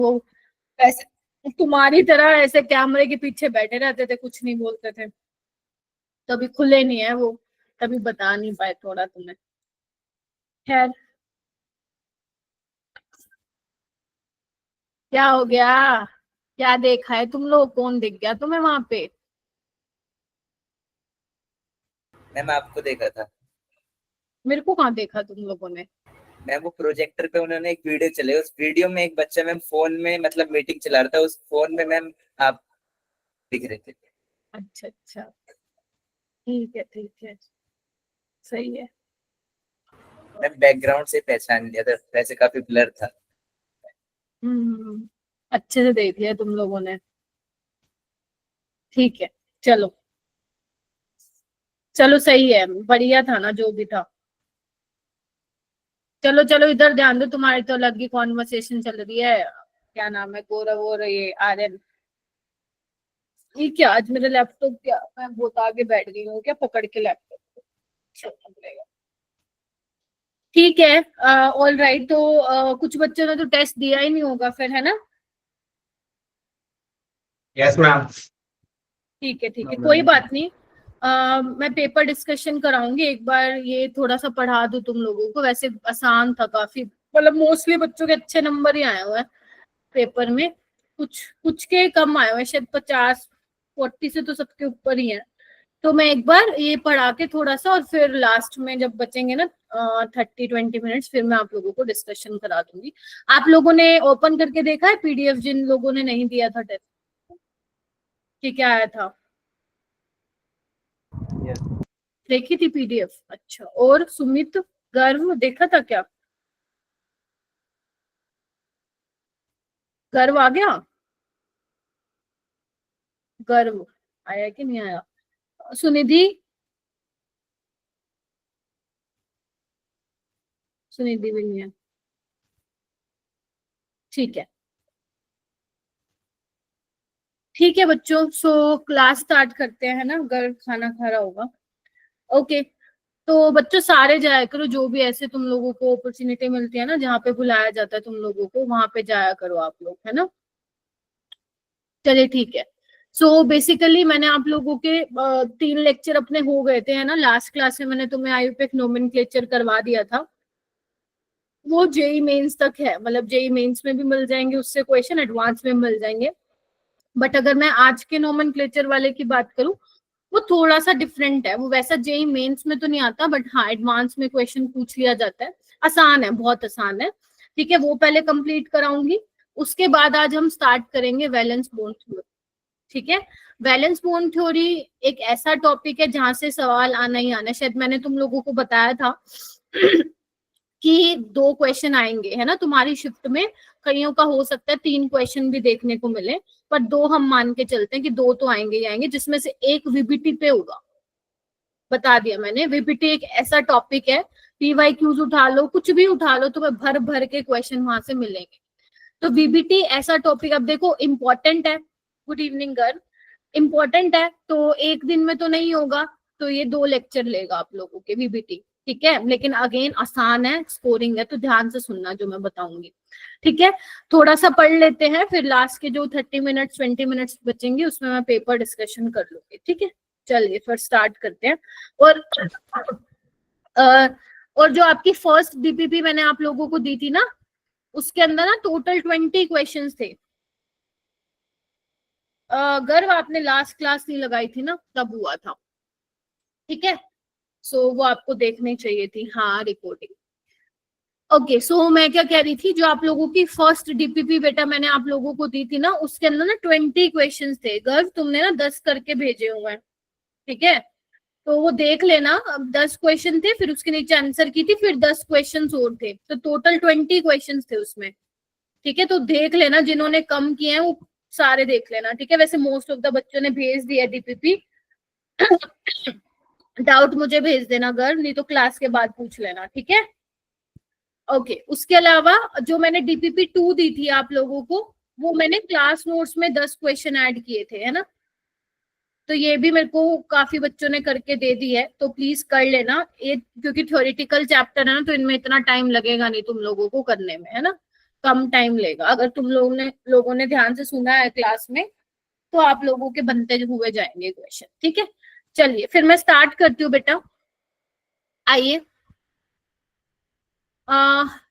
वो ऐसे तुम्हारी तरह ऐसे कैमरे के पीछे बैठे रहते थे, कुछ नहीं बोलते थे। तो अभी खुले नहीं है वो, तभी बता नहीं पाए थोड़ा तुम्हें। खैर, क्या हो गया? क्या देखा है तुम लोग? कौन दिख गया तुम्हें वहां पे? मैम आपको देखा था। मेरे को कहाँ देखा तुम लोगों ने? मैम वो प्रोजेक्टर पे उन्होंने एक वीडियो चले, उस वीडियो में एक बच्चा मैम फोन में मतलब मीटिंग चला रहा था, उस फोन में मैम आप दिख रहे थे। अच्छा अच्छा, ठीक है ठीक है, सही है। मैम बैकग्राउंड से पहचान लिया था, वैसे काफी ब्लर था। अच्छे से देख लिया तुम लोगों ने। ठीक है, चलो चलो, सही है, बढ़िया था ना जो भी था। चलो चलो, इधर ध्यान दो, तुम्हारी तो अलग ही कॉन्वर्सेशन चल रही है। क्या नाम है, गौरव और ये आर्यन। ये क्या, आज मेरा लैपटॉप, क्या मैं बहुत आगे बैठ गई हूँ क्या पकड़ के लैपटॉप? चलना पड़ेगा। ठीक है, ऑल राइट। तो कुछ बच्चों ने तो टेस्ट दिया ही नहीं होगा फिर, है ना? Yes ma'am. ठीक है, कोई बात नहीं। मैं पेपर डिस्कशन कराऊंगी एक बार, ये थोड़ा सा पढ़ा दूं तुम लोगों को। वैसे आसान था काफी, मतलब मोस्टली बच्चों के अच्छे नंबर ही आए हुए हैं पेपर में। कुछ कुछ के कम आए हुए हैं, शायद 50-40 से तो सबके ऊपर ही है। तो मैं एक बार ये पढ़ा के थोड़ा सा, और फिर लास्ट में जब बचेंगे ना 30-20 मिनट्स, फिर मैं आप लोगों को डिस्कशन करा दूंगी। आप लोगों ने ओपन करके देखा है पीडीएफ, जिन लोगों ने नहीं दिया था टेस्ट, कि क्या आया था? देखी थी पीडीएफ? अच्छा, और सुमित, गर्व देखा था क्या? गर्व आ गया? गर्व आया कि नहीं आया? सुनिधि, सुनिधि भी नहीं है। ठीक है, ठीक है बच्चों, सो क्लास स्टार्ट करते हैं ना। गर्व खाना खा रहा होगा। ओके, तो बच्चों सारे जाया करो, जो भी ऐसे तुम लोगों को अपॉर्चुनिटी मिलती है ना, जहाँ पे बुलाया जाता है तुम लोगों को, वहां पे जाया करो आप लोग, है ना? चलिए ठीक है। सो बेसिकली मैंने आप लोगों के 3 लेक्चर अपने हो गए थे, है ना? लास्ट क्लास में मैंने तुम्हें आयुपेक नोमेनक्लेचर करवा दिया था। वो जेई मेंस तक है, मतलब जेई मेंस में भी मिल जाएंगे उससे क्वेश्चन, एडवांस में मिल जाएंगे। बट अगर मैं आज के नोमेनक्लेचर वाले की बात करूं, वो थोड़ा सा डिफरेंट है। वो वैसा जेई मेंस में तो नहीं आता, बट हाँ एडवांस में क्वेश्चन पूछ लिया जाता है। आसान है, बहुत आसान है। ठीक है, वो पहले कंप्लीट कराऊंगी। उसके बाद आज हम स्टार्ट करेंगे वैलेंस बॉन्ड थ्योरी। ठीक है, वैलेंस बॉन्ड थ्योरी एक ऐसा टॉपिक है जहां से सवाल आना ही आना है। शायद मैंने तुम लोगों को बताया था कि 2 क्वेश्चन आएंगे, है ना? तुम्हारी शिफ्ट में कईयों का हो सकता है 3 क्वेश्चन भी देखने को मिले, पर 2 हम मान के चलते हैं कि 2 तो आएंगे ही आएंगे, जिसमें से एक वीबीटी पे होगा। बता दिया मैंने, वीबीटी एक ऐसा टॉपिक है, पीवाईक्यूज उठा लो, कुछ भी उठा लो, तुम्हें भर भर के क्वेश्चन वहां से मिलेंगे। तो वीबीटी ऐसा टॉपिक, अब देखो इंपॉर्टेंट है। Good evening girl. इंपॉर्टेंट है तो एक दिन में तो नहीं होगा, तो ये 2 लेक्चर लेगा आप लोगों के वीबीटी। ठीक है, लेकिन अगेन आसान है, स्कोरिंग है, तो ध्यान से सुनना जो मैं बताऊंगी। ठीक है, थोड़ा सा पढ़ लेते हैं, फिर लास्ट के जो 30 मिनट्स 20 मिनट्स बचेंगे उसमें मैं पेपर डिस्कशन कर लूंगी। ठीक है, चलिए फिर स्टार्ट करते हैं। और अ, और जो आपकी फर्स्ट डीपीपी मैंने आप लोगों को दी थी ना, उसके अंदर ना टोटल 20 क्वेश्चंस थे। गर्व आपने लास्ट क्लास नहीं लगाई थी ना, तब हुआ था। ठीक है, सो वो आपको देखनी चाहिए थी, हाँ रिकॉर्डिंग। ओके, सो मैं क्या कह रही थी, जो आप लोगों की फर्स्ट डीपीपी बेटा मैंने आप लोगों को दी थी ना, उसके अंदर ना 20 क्वेश्चंस थे। गर्व तुमने ना 10 करके भेजे हुए हैं। ठीक है, तो वो देख लेना। अब 10 क्वेश्चन थे, फिर उसके नीचे आंसर की थी, फिर 10 क्वेश्चन और थे, तो टोटल 20 क्वेश्चन थे उसमें। ठीक है, तो देख लेना, जिन्होंने कम किए हैं वो सारे देख लेना। ठीक है, वैसे मोस्ट ऑफ द बच्चों ने भेज दिया डीपीपी। डाउट मुझे भेज देना गर्ल, नहीं तो क्लास के बाद पूछ लेना। ठीक है, ओके। उसके अलावा जो मैंने डीपीपी 2 दी थी आप लोगों को, वो मैंने क्लास नोट्स में 10 क्वेश्चन ऐड किए थे, है ना? तो ये भी मेरे को काफी बच्चों ने करके दे दी है, तो प्लीज कर लेना ये, क्योंकि थ्योरेटिकल चैप्टर है ना, तो इनमें इतना टाइम लगेगा नहीं तुम लोगों को करने में, है ना? कम टाइम लेगा। अगर तुम लोगों ने ध्यान से सुना है क्लास में तो आप लोगों के बनते हुए जाएंगे क्वेश्चन। ठीक है, चलिए फिर मैं स्टार्ट करती हूँ बेटा। आइए,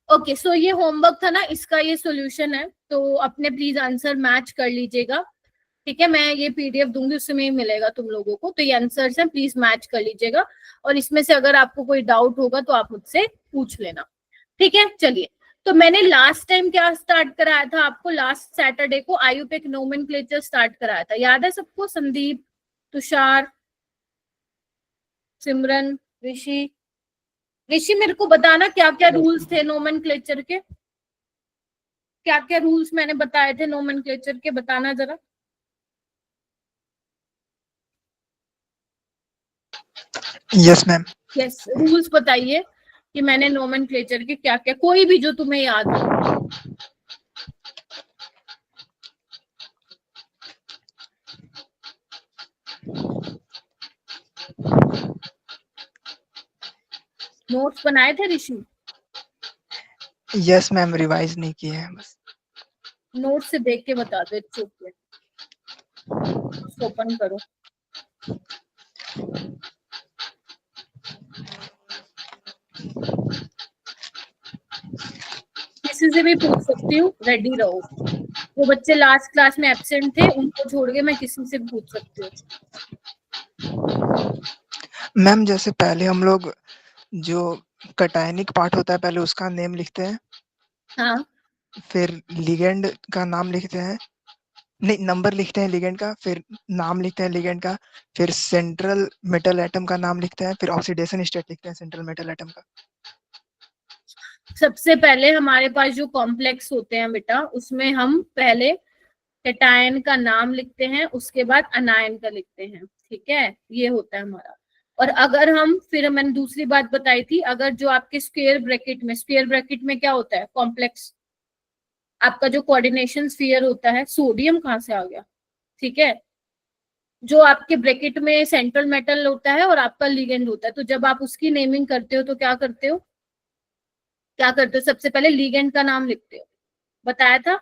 ओके, सो ये होमवर्क था ना, इसका ये सॉल्यूशन है, तो अपने प्लीज आंसर मैच कर लीजिएगा। ठीक है, मैं ये पीडीएफ दूंगी, उसमें ही मिलेगा तुम लोगों को, तो ये आंसर्स हैं, प्लीज मैच कर लीजिएगा। और इसमें से अगर आपको कोई डाउट होगा तो आप मुझसे पूछ लेना। ठीक है, चलिए। तो मैंने लास्ट टाइम क्या स्टार्ट कराया था आपको, लास्ट सैटरडे को आयुपेक नोमेनक्लेचर स्टार्ट कराया था, याद है सबको? संदीप, तुषार, सिमरन, ऋषि। ऋषि मेरे को बताना क्या क्या रूल्स थे नोमेनक्लेचर के, क्या क्या रूल्स मैंने बताए थे नोमेनक्लेचर के, बताना जरा। Yes ma'am. यस, रूल्स बताइए कि मैंने नोमेनक्लेचर के क्या क्या, कोई भी जो तुम्हें याद हो। नोट्स बनाए थे ऋषि? यस मैम, रिवाइज नहीं किए हैं बस। नोट से देख के बता दो, चुप है, ओपन करो। किसी से भी पूछ सकती हूँ, रेडी रहो। वो बच्चे लास्ट क्लास में एब्सेंट थे, उनको छोड़ के मैं किसी से भी पूछ सकती हूँ। मैम जैसे पहले हम लोग जो कटायनिक पार्ट होता है पहले उसका नेम लिखते हैं, हाँ, फिर लिगेंड का नाम लिखते हैं, नहीं नंबर लिखते हैं लिगेंड का, फिर नाम लिखते हैं लिगेंड का, फिर सेंट्रल मेटल एटम का नाम लिखते हैं, फिर ऑक्सीडेशन स्टेट लिखते हैं सेंट्रल मेटल एटम का। सबसे पहले हमारे पास जो कॉम्प्लेक्स होते हैं बेटा, उसमें हम पहले कैटायन का नाम लिखते हैं, उसके बाद अनायन का लिखते हैं। ठीक है, ये होता है हमारा। और अगर हम, फिर मैंने दूसरी बात बताई थी, अगर जो आपके स्क्वायर ब्रैकेट में क्या होता है, कॉम्प्लेक्स, आपका जो कोऑर्डिनेशन स्फीयर होता है, सोडियम कहाँ से आ गया? ठीक है, जो आपके ब्रैकेट में सेंट्रल मेटल होता है और आपका लिगेंड होता है, तो जब आप उसकी नेमिंग करते हो तो क्या करते हो, सबसे पहले लिगेंड का नाम लिखते हो, बताया था।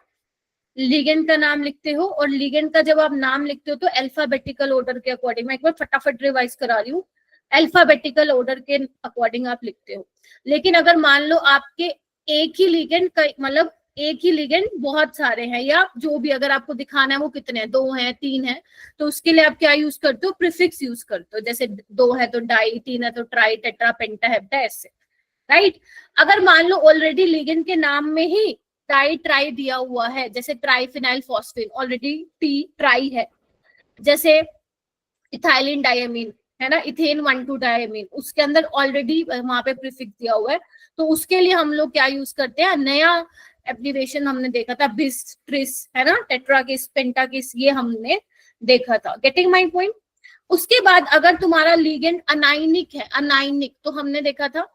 लिगेंड का नाम लिखते हो, और लिगेंड का जब आप नाम लिखते हो तो अल्फाबेटिकल ऑर्डर के अकॉर्डिंग, मैं एक बार फटाफट रिवाइज करा रही हूँ, अल्फाबेटिकल ऑर्डर के अकॉर्डिंग आप लिखते हो। लेकिन अगर मान लो आपके एक ही लिगेंड, मतलब एक ही लिगेंड बहुत सारे हैं, या जो भी अगर आपको दिखाना है वो कितने हैं, 2 हैं, 3 हैं, तो उसके लिए आप क्या यूज करते हो, प्रीफिक्स यूज करते हो। जैसे 2 है तो डाई, 3 है तो ट्राई, टेट्रा, पेंटा, हेप्टा, ऐसे, राइट। अगर मान लो ऑलरेडी लिगेंड के नाम में ही टाई ट्राई दिया हुआ है, जैसे triphenyl phosphate, already tea try है, जैसे इथाइलिन डायमीन है ना, इथेन 1,2 डायमीन, उसके अंदर ऑलरेडी वहां पे प्रीफिक्स दिया हुआ है, तो उसके लिए हम लोग क्या यूज करते हैं, नया एब्रिविएशन हमने देखा था, बिस, ट्रिस, है ना, टेट्राकिस, पेंटाकिस, ये हमने देखा था। Getting my point? उसके बाद अगर तुम्हारा लिगेंड अनाइनिक है, अनाइनिक तो हमने देखा था,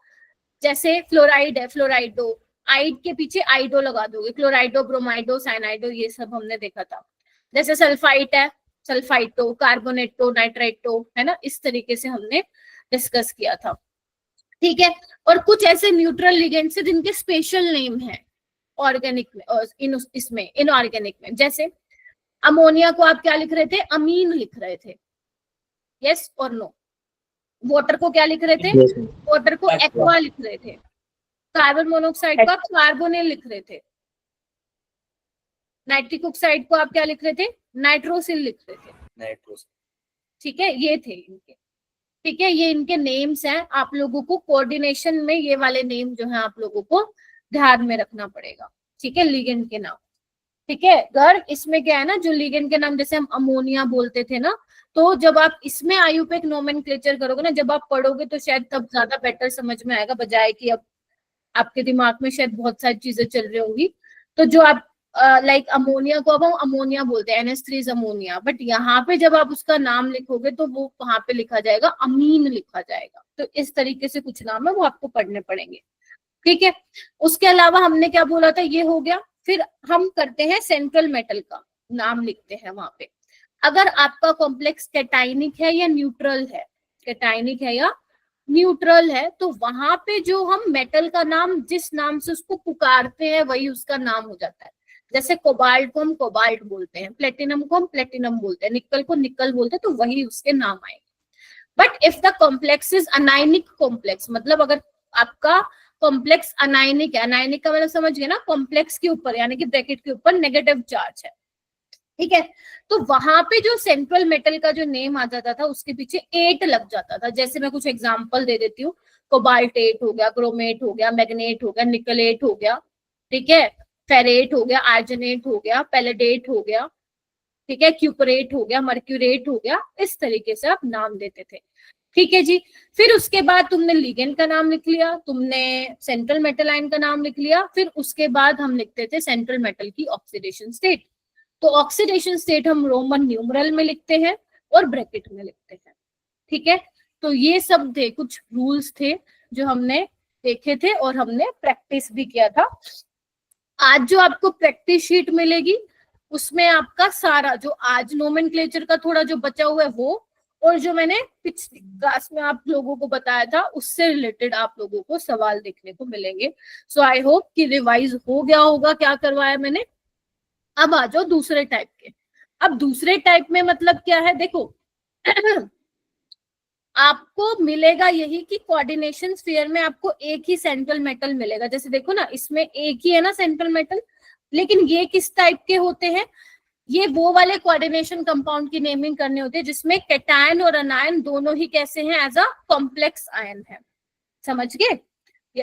जैसे फ्लोराइड है, फ्लोराइडो, आइड के पीछे आइडो लगा दोगे, क्लोराइडो, ब्रोमाइडो, साइनाइडो, ये सब हमने देखा था। जैसे सल्फाइट है, सल्फाइटो, कार्बोनेटो, नाइट्रेटो, है ना, इस तरीके से हमने डिस्कस किया था। ठीक है, और कुछ ऐसे न्यूट्रल लिगेंड्स है जिनके स्पेशल नेम है ऑर्गेनिक में, इसमें इनऑर्गेनिक में, जैसे अमोनिया को आप क्या लिख रहे थे, अमीन लिख रहे थे, यस और नो। वाटर को क्या लिख रहे थे, वाटर को एक्वा लिख रहे थे। कार्बन मोनोऑक्साइड को आप कार्बोनिल लिख रहे थे। नाइट्रिक ऑक्साइड को आप क्या लिख रहे थे, नाइट्रोसिल लिख रहे थे। नाइट्रोसिल। ठीक है, ये थे इनके। ठीक है, ये इनके नेम्स हैं, आप लोगों को कोऑर्डिनेशन में ये वाले नेम जो है आप लोगों को ध्यान में रखना पड़ेगा। ठीक है, लिगेंड के नाम। ठीक है, अगर इसमें क्या है ना, जो लिगेंड के नाम, जैसे हम अमोनिया बोलते थे ना, तो जब आप इसमें आयुपेक नोमेनक्लेचर करोगे ना, जब आप पढ़ोगे तो शायद तब ज्यादा बेटर समझ में आएगा, बजाय कि अब आपके दिमाग में शायद बहुत सारी चीजें चल रही होंगी। तो जो आप लाइक अमोनिया को अब हम अमोनिया बोलते हैं, NH3 अमोनिया, बट यहाँ पे जब आप उसका नाम लिखोगे तो वो वहां पे लिखा जाएगा अमीन लिखा जाएगा। तो इस तरीके से कुछ नाम है वो आपको पढ़ने पड़ेंगे। ठीक है, उसके अलावा हमने क्या बोला था, ये हो गया। फिर हम करते हैं सेंट्रल मेटल का नाम लिखते हैं वहां पे। अगर आपका कॉम्प्लेक्स कैटाइनिक है या न्यूट्रल है, कैटाइनिक है या न्यूट्रल है, तो वहां पे जो हम मेटल का नाम जिस नाम से उसको पुकारते हैं वही उसका नाम हो जाता है। जैसे कोबाल्ट को हम कोबाल्ट बोलते हैं, प्लेटिनम को हम प्लेटिनम बोलते हैं, निकल को निकल बोलते हैं, तो वही उसके नाम आएंगे। But if the complex is anionic complex, मतलब अगर आपका कॉम्प्लेक्स अनायनिक है, अनायनिक का मतलब समझ गए ना, कॉम्प्लेक्स के ऊपर यानी कि ब्रैकेट के ऊपर नेगेटिव चार्ज है, ठीक है, तो वहां पे जो सेंट्रल मेटल का जो नेम आ जाता था उसके पीछे 8 लग जाता था। जैसे मैं कुछ एग्जांपल दे देती हूँ, कोबाल्टेट हो गया, क्रोमेट हो गया, मैग्नेट हो गया, निकलेट हो गया, ठीक है, फेरेट हो गया, आर्जनेट हो गया, पैलेडेट हो गया, ठीक है, क्यूपरेट हो गया, मर्क्यूरेट हो गया, इस तरीके से आप नाम देते थे, ठीक है जी। फिर उसके बाद तुमने लिगेंड का नाम लिख लिया, तुमने सेंट्रल मेटल आयन का नाम लिख लिया, फिर उसके बाद हम लिखते थे सेंट्रल मेटल की ऑक्सीडेशन स्टेट। तो ऑक्सीडेशन स्टेट हम रोमन न्यूमरल में लिखते हैं और ब्रैकेट में लिखते हैं, ठीक है। तो ये सब थे कुछ रूल्स थे जो हमने देखे थे और हमने प्रैक्टिस भी किया था। आज जो आपको प्रैक्टिस शीट मिलेगी उसमें आपका सारा जो आज नोमेनक्लेचर का थोड़ा जो बचा हुआ है वो, और जो मैंने पिछली क्लास में आप लोगों को बताया था उससे रिलेटेड आप लोगों को सवाल देखने को मिलेंगे। सो आई होप कि रिवाइज हो गया होगा क्या करवाया मैंने। अब आ जाओ दूसरे टाइप के। अब दूसरे टाइप में मतलब क्या है, देखो आपको मिलेगा यही कि कोऑर्डिनेशन स्फीयर में आपको एक ही सेंट्रल मेटल मिलेगा। जैसे देखो ना, इसमें एक ही है ना सेंट्रल मेटल, लेकिन ये किस टाइप के होते हैं, ये वो वाले कोऑर्डिनेशन कंपाउंड की नेमिंग करनी होती है जिसमें कैटायन और अनायन दोनों ही कैसे हैं, एज अ कॉम्प्लेक्स आयन है, समझ गए,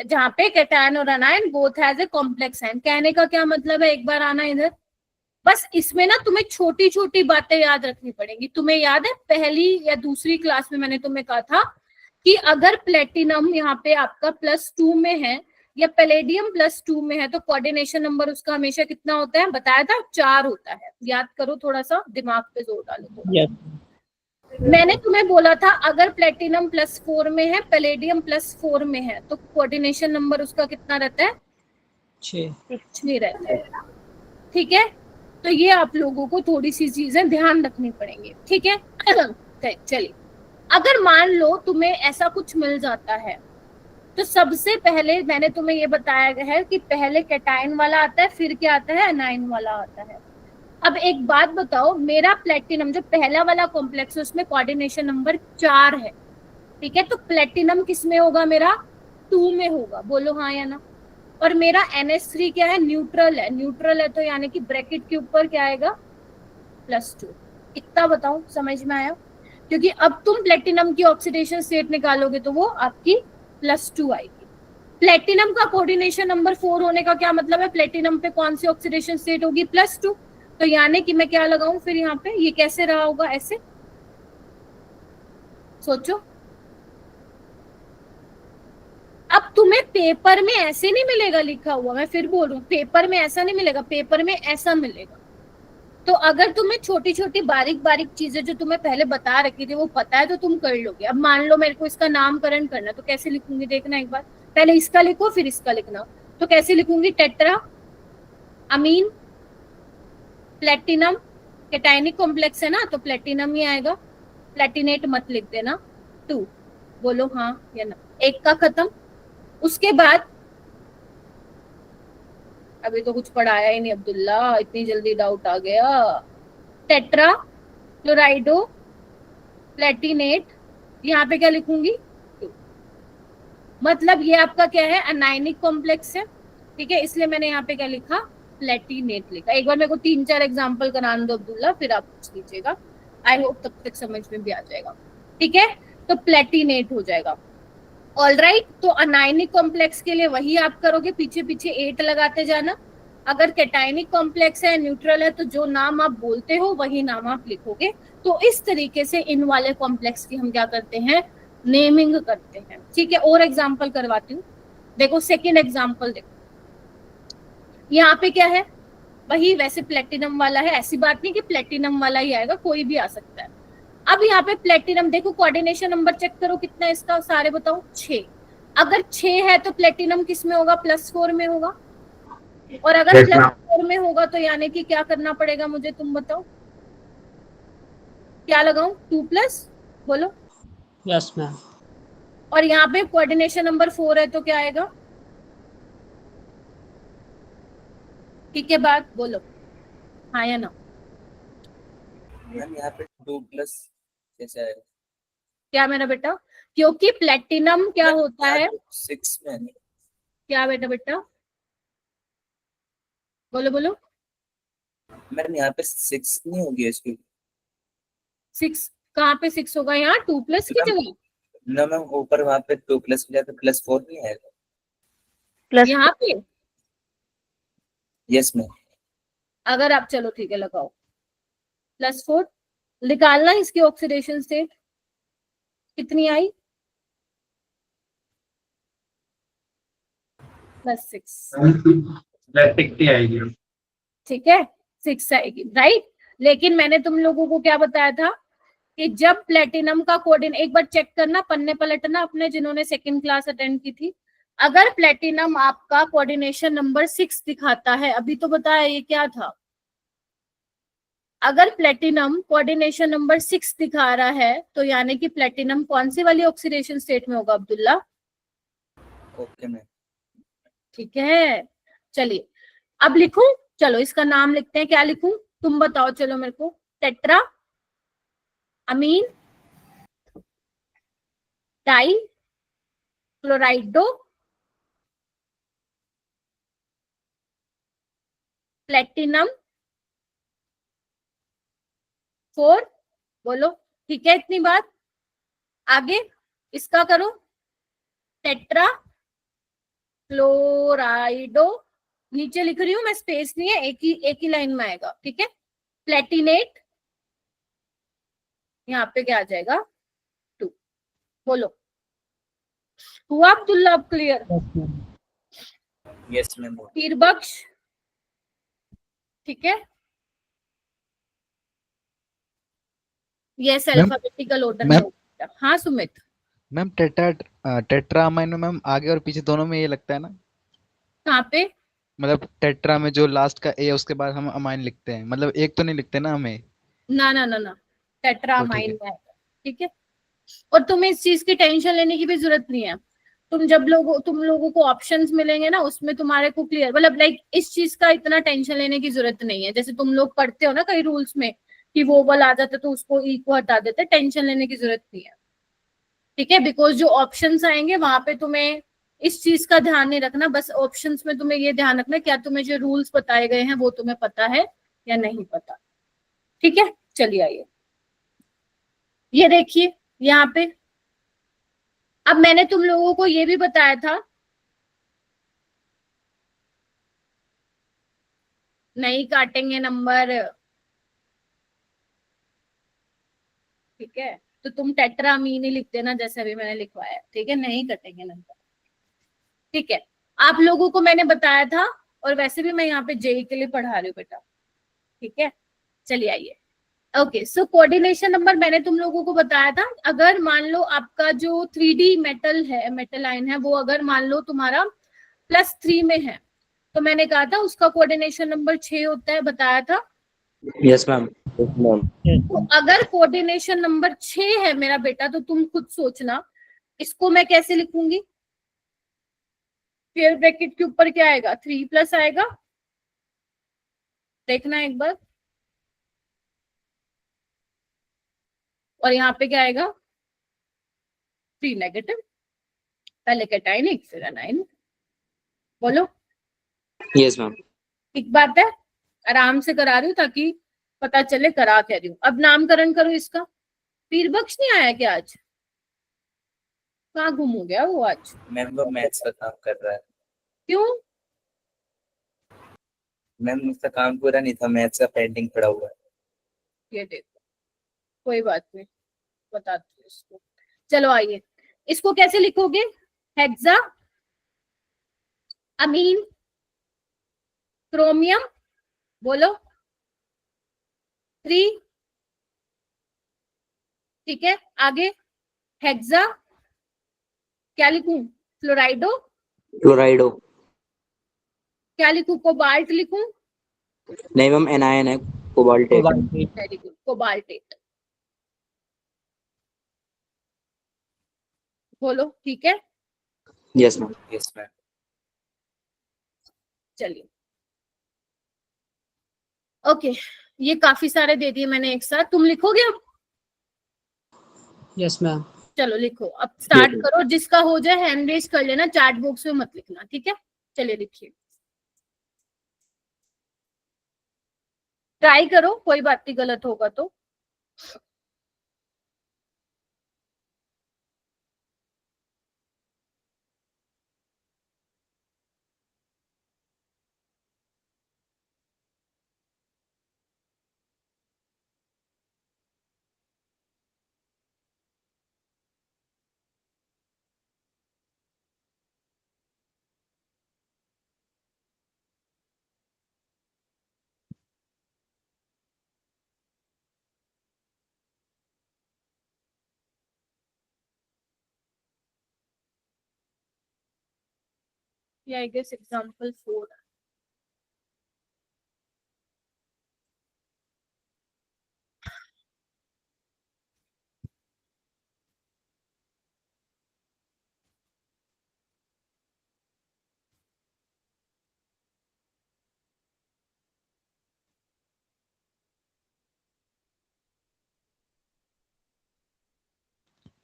जहां पे कैटायन और अनायन both has a complex ion. कहने का क्या मतलब है, एक बार आना इधर, बस इसमें ना तुम्हें छोटी छोटी बातें याद रखनी पड़ेंगी। तुम्हें याद है पहली या दूसरी क्लास में मैंने तुम्हें कहा था कि अगर प्लेटिनम यहाँ पे आपका +2 में है या पैलेडियम +2 में है तो कोऑर्डिनेशन नंबर उसका हमेशा कितना होता है, बताया था 4 होता है। याद करो, थोड़ा सा दिमाग पे जोर डालो। yes. मैंने तुम्हें बोला था अगर प्लेटिनम +4 में है, पैलेडियम +4 में है तो कोऑर्डिनेशन नंबर उसका कितना रहता है, 6 रहता है, ठीक है। तो ये आप लोगों को थोड़ी सी चीजें ध्यान रखनी पड़ेंगी, ठीक है। चलिए, अगर मान लो तुम्हें ऐसा कुछ मिल जाता है तो सबसे पहले मैंने तुम्हें ये बताया गया है कि पहले कैटायन वाला आता है, फिर क्या आता है, अनायन वाला आता है। अब एक बात बताओ, मेरा प्लेटिनम जो पहला वाला कॉम्प्लेक्स है उसमें कोऑर्डिनेशन नंबर 4 है, ठीक है, तो प्लेटिनम किस में होगा, मेरा 2 में होगा, बोलो हाँ या ना। और मेरा NH3 क्या है, न्यूट्रल है, न्यूट्रल है तो यानी कि ब्रैकेट के ऊपर क्या आएगा, +2। इतना बताओ समझ में आया, क्योंकि अब तुम प्लेटिनम की ऑक्सीडेशन स्टेट निकालोगे तो वो आपकी +2 आएगी। प्लेटिनम का कोऑर्डिनेशन नंबर 4 होने का क्या मतलब है, प्लेटिनम पे कौन सी ऑक्सीडेशन स्टेट होगी, +2, तो यानी कि मैं क्या लगाऊं फिर यहाँ पे, ये कैसे रहा होगा, ऐसे सोचो। अब तुम्हें पेपर में ऐसे नहीं मिलेगा लिखा हुआ, मैं फिर बोल रहा हूँ, पेपर में ऐसा नहीं मिलेगा, पेपर में ऐसा मिलेगा। तो अगर तुम्हें छोटी छोटी बारीक बारीक चीजें जो तुम्हें पहले बता रखी थी वो पता है तो तुम कर लोगे। अब मान लो मेरे को इसका नामकरण करना, तो कैसे लिखूंगी देखना एक बार, पहले इसका लिखो फिर इसका लिखना। तो कैसे लिखूंगी, tetra amine platinum, cationic complex है ना तो प्लेटिनम ही आएगा, प्लेटिनेट मत लिख देना, 2, बोलो हाँ या ना, एक का खत्म। उसके बाद अभी तो कुछ पढ़ाया ही नहीं अब्दुल्ला, इतनी जल्दी डाउट आ गया। टेट्रा क्लोराइडो प्लेटिनेट, यहाँ पे क्या लिखूंगी, 2, मतलब ये आपका क्या है, अनायनिक कॉम्प्लेक्स है, ठीक है, इसलिए मैंने यहाँ पे क्या लिखा, प्लेटिनेट लिखा। एक बार मेरे को 3-4 एग्जाम्पल कराने दो अब्दुल्ला, फिर आप पूछ लीजिएगा, आई होप तब तक समझ में भी आ जाएगा, ठीक है। तो प्लेटिनेट हो जाएगा, ऑलराइट। तो अनायनिक कॉम्प्लेक्स के लिए वही आप करोगे, पीछे पीछे 8 लगाते जाना। अगर कैटायनिक कॉम्प्लेक्स है, न्यूट्रल है, तो जो नाम आप बोलते हो वही नाम आप लिखोगे। तो इस तरीके से इन वाले कॉम्प्लेक्स की हम क्या करते हैं, नेमिंग करते हैं, ठीक है। और एग्जाम्पल करवाती हूँ, देखो सेकेंड एग्जाम्पल देखो, यहाँ पे क्या है, वही वैसे प्लेटिनम वाला है, ऐसी बात नहीं कि प्लेटिनम वाला ही आएगा, कोई भी आ सकता है। अब यहाँ पे प्लेटिनम देखो, कोऑर्डिनेशन नंबर चेक करो कितना है इसका, सारे बताओ, 6। अगर 6 है तो प्लेटिनम किस में होगा, +4 में होगा, और अगर +4 में होगा तो यानी कि क्या करना पड़ेगा मुझे, तुम बताओ क्या लगाऊं, 2+, बोलो यस मैम, और यहाँ पे कोऑर्डिनेशन नंबर 4 है तो क्या आएगा? ठीक है, बात बोलो, हाँ या ना? मैम यहाँ पे 2+ जैसा है। क्या मेरा बेटा? क्योंकि प्लेटिनम क्या होता है? 6 में नहीं। क्या बेटा बेटा बोलो बोलो। मैम यहाँ पे 6 नहीं होगी इसकी। 6 कहाँ पे 6 होगा? यहाँ 2+ की जगह? ना मैम, ऊपर वहाँ पे 2+ की जगह +4 नहीं आएगा? यहाँ पे यस मैम। अगर आप, चलो ठीक है लगाओ, +4 निकालना इसकी ऑक्सीडेशन स्टेट कितनी आई? +6। लैक्टिक आएगी। ठीक है, 6 आएगी, राइट। लेकिन मैंने तुम लोगों को क्या बताया था कि जब प्लेटिनम का कोऑर्डिनेट, एक बार चेक करना, पन्ने पलटना अपने, जिन्होंने सेकंड क्लास अटेंड की थी। अगर प्लेटिनम आपका कोऑर्डिनेशन नंबर 6 दिखाता है, अभी तो बताया ये क्या था, अगर प्लेटिनम कोऑर्डिनेशन नंबर 6 दिखा रहा है तो यानी कि प्लेटिनम कौन सी वाली ऑक्सीडेशन स्टेट में होगा अब्दुल्ला? Okay ma'am. ठीक है, चलिए अब लिखूं, चलो इसका नाम लिखते हैं, क्या लिखूं तुम बताओ, चलो मेरे को। टेट्रा अमीन डाई क्लोराइडो प्लेटिनम 4, बोलो। ठीक है, इतनी बात। आगे इसका करो, टेट्रा क्लोराइडो, नीचे लिख रही हूं मैं, स्पेस नहीं है, एक ही लाइन में आएगा, ठीक है। प्लेटिनेट, यहाँ पे क्या आ जाएगा? 2, बोलो। हुआ अब्दुल्ला अब क्लियर? Yes ma'am. पीर बख्श, ठीक है, यस अल्फाबेटिकल ऑर्डर में होगा। हाँ सुमित। मैम टेट्रा अमाइन में मैम आगे और पीछे दोनों में ये लगता है ना, कहाँ पे? मतलब टेट्रा में जो लास्ट का ए है उसके बाद हम अमाइन लिखते हैं, मतलब एक तो नहीं लिखते ना हमें। ना ना ना ना, टेट्रा तो ठीक अमाइन है। में आएगा, ठीक है। और तुम्हें इस चीज की टेंशन लेने की भी जरूरत नहीं है। तुम लोगों को ऑप्शंस मिलेंगे ना, उसमें तुम्हारे को क्लियर, मतलब लाइक इस चीज का इतना टेंशन लेने की जरूरत नहीं है। जैसे तुम लोग पढ़ते हो ना कई रूल्स में कि वोवल आ जाता तो उसको ई को हटा देते, टेंशन लेने की जरूरत नहीं है, ठीक है। बिकॉज जो ऑप्शंस आएंगे वहां पे तुम्हें इस चीज का ध्यान नहीं रखना, बस ऑप्शंस में तुम्हें ये ध्यान रखना क्या तुम्हें जो रूल्स बताए गए हैं वो तुम्हें पता है या नहीं पता, ठीक है। चलिए आइए, ये देखिए यहाँ पे, अब मैंने तुम लोगों को ये भी बताया था, नहीं काटेंगे नंबर, ठीक है। तो तुम टेट्रामीन ही लिख देना जैसे अभी मैंने लिखवाया, ठीक है, नहीं कटेंगे नंबर, ठीक है। आप लोगों को मैंने बताया था, और वैसे भी मैं यहाँ पे जेई के लिए पढ़ा रही हूँ बेटा, ठीक है। चलिए आइए, ओके। सो कोऑर्डिनेशन नंबर मैंने तुम लोगों को बताया था, अगर मान लो आपका जो 3D मेटल है, मेटल आयन है, वो अगर मान लो तुम्हारा +3 में है, तो मैंने कहा था उसका कोऑर्डिनेशन नंबर 6 होता है, बताया था। Yes ma'am. तो अगर कोऑर्डिनेशन नंबर 6 है मेरा बेटा, तो तुम खुद सोचना इसको मैं कैसे लिखूंगी। स्क्वायर ब्रैकेट के ऊपर क्या आएगा? 3+ आएगा, देखना एक बार, और यहाँ पे क्या आएगा? 3 नेगेटिव, पहले कैटाइनिक फिर एनाइन, बोलो। Yes ma'am. ठीक बात है, आराम से करा रही हूँ ताकि पता चले करा क्या रही हूँ। अब नामकरण करो इसका। पीर बख्श नहीं आया क्या आज? कहाँ गुम हो गया वो आज? मैम वो मैथ्स का काम कर रहा है। क्यों? मैम उसका काम पूरा नहीं था, मैथ्स का पेंडिंग पड़ा हुआ है। ये देखो, कोई बात नहीं, बताती हूँ इसको। चलो आइए, इसको कैसे लिखोगे? हेक्सा अमीन क्रोमियम, बोलो 3, ठीक है। आगे हेक्सा, क्या लिखूं? फ्लोराइडो, क्लोराइडो। क्या लिखूं? कोबाल्ट लिखूं? नहीं मैम, एनायन है, कोबाल्टेट। Very good, cobaltate. बोलो, ठीक है? Yes ma'am. Yes ma'am. चलिए, ओके, ये काफी सारे दे दिए मैंने एक साथ। तुम लिखोगे अब? Yes ma'am. चलो लिखो, अब स्टार्ट Yes, करो। जिसका हो जाए हैंड रेज कर लेना, चैट बॉक्स में मत लिखना, ठीक है? चलिए लिखिए, ट्राई करो, कोई बात नहीं गलत होगा तो। I guess example 4।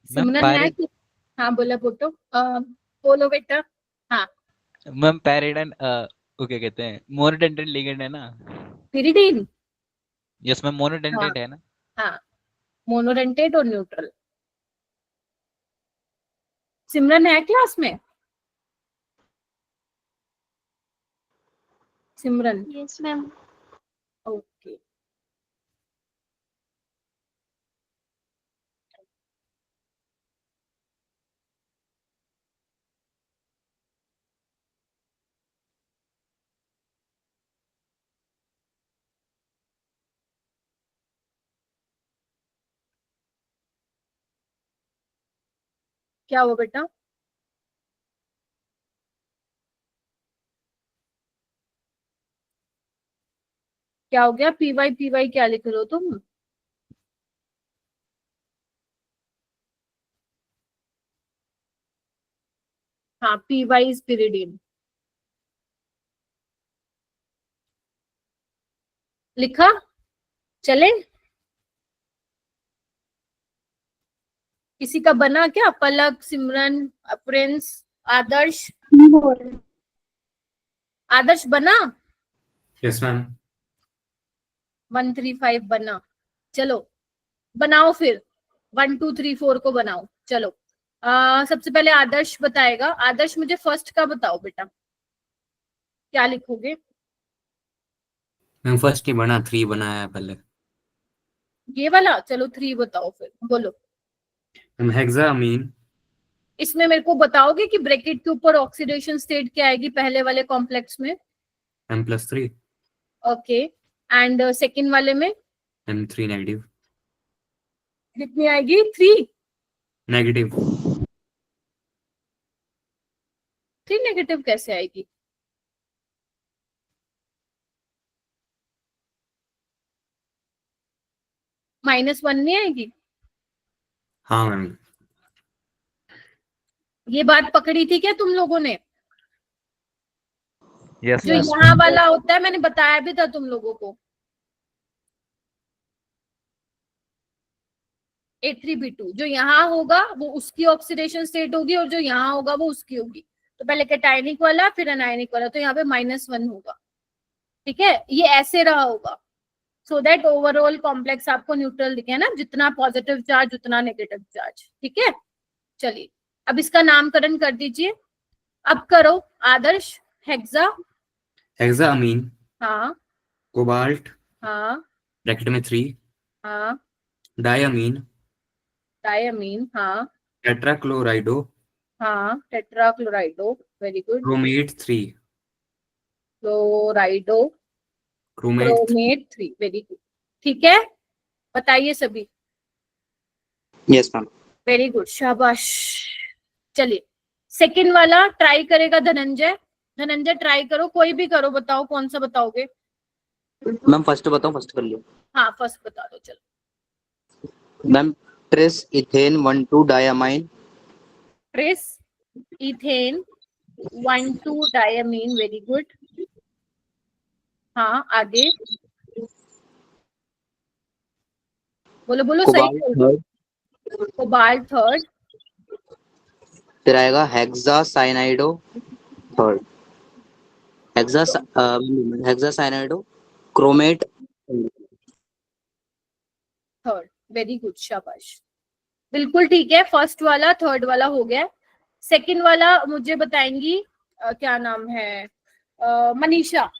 Ma'am Simran है पैरेड कि? हाँ बोला बोटो, बोलो बेटा। हाँ, मैम पैरेड एंड वो क्या कहते हैं, मोनोडेंड्रेट लिगेंड है ना? पिरिडीन। यस मैम, हाँ मोनोडेंड्रेट है ना? हाँ, मोनोडेंटेट और न्यूट्रल। सिमरन है क्लास में? सिमरन, यस मैम। ओके, क्या हुआ बेटा? क्या हो गया? पी वाई क्या लिख रहे हो तुम? हाँ, पी वाई इज पिरिडीन लिखा। चले, किसी का बना क्या? पलक, सिमरन, प्रिंस, आदर्श? आदर्श बना? Yes ma'am. 135 बना। चलो बनाओ फिर, 1 2 3 4 को बनाओ। चलो, सबसे पहले आदर्श बताएगा। आदर्श मुझे फर्स्ट का बताओ बेटा, क्या लिखोगे? मैम फर्स्ट ही बना, 3 बनाया है पहले। ये वाला? चलो 3 बताओ फिर, बोलो। Ma'am hexamine. इसमें मेरे को बताओगे कि ब्रैकेट के ऊपर ऑक्सीडेशन स्टेट क्या आएगी पहले वाले कॉम्प्लेक्स में? M+3। ओके, एंड सेकंड वाले में M3 नेगेटिव। कितनी आएगी? 3 नेगेटिव। नेगेटिव कैसे आएगी? -1 नहीं आएगी? हाँ मैम। ये बात पकड़ी थी क्या तुम लोगों ने? यस जो मैम। यहाँ वाला होता है, मैंने बताया भी था तुम लोगों को, A3B2 जो यहाँ होगा वो उसकी ऑक्सीडेशन स्टेट होगी, और जो यहाँ होगा वो उसकी होगी। तो पहले कैटायनिक वाला फिर एनायनिक वाला, तो यहाँ पे -1 होगा। ठीक है, ये ऐसे रहा होगा, सो दैट ओवरऑल कॉम्प्लेक्स आपको न्यूट्रल दिखे, है ना? जितना पॉजिटिव चार्ज उतना नेगेटिव चार्ज। ठीक है, चलिए अब इसका नामकरण कर दीजिए। अब करो आदर्श। हेक्सामीन। हाँ कोबाल्ट हाँ ब्रैकेट में 3। हाँ, डायमीन। डायमीन, हाँ टेट्राक्लोराइडो। हाँ, टेट्राक्लोराइडो, very good. Chromate 3। क्लोराइडो, chromate. Chromate 3, very good. ठीक है, बताइए सभी। Yes ma'am. वेरी गुड, शाबाश। चलिए सेकंड वाला ट्राई करेगा धनंजय। धनंजय ट्राई करो, कोई भी करो, बताओ कौन सा बताओगे? मैम फर्स्ट बताओ, फर्स्ट कर लियो। हाँ फर्स्ट बता दो, चलो। Ma'am tris ethane 1,2 diamine. Tris, ethane, 1,2-diamine, very good. हाँ आगे बोलो बोलो, सही कोबाल्ट बोलो। थर्ड, कोबाल्ट थर्ड, फिर आएगा hexa cyanido third, hexa cyanido chromate. Third, very good, शाबाश, बिल्कुल ठीक है। फर्स्ट वाला थर्ड वाला हो गया। सेकंड वाला मुझे बताएंगी क्या नाम है, मनीषा।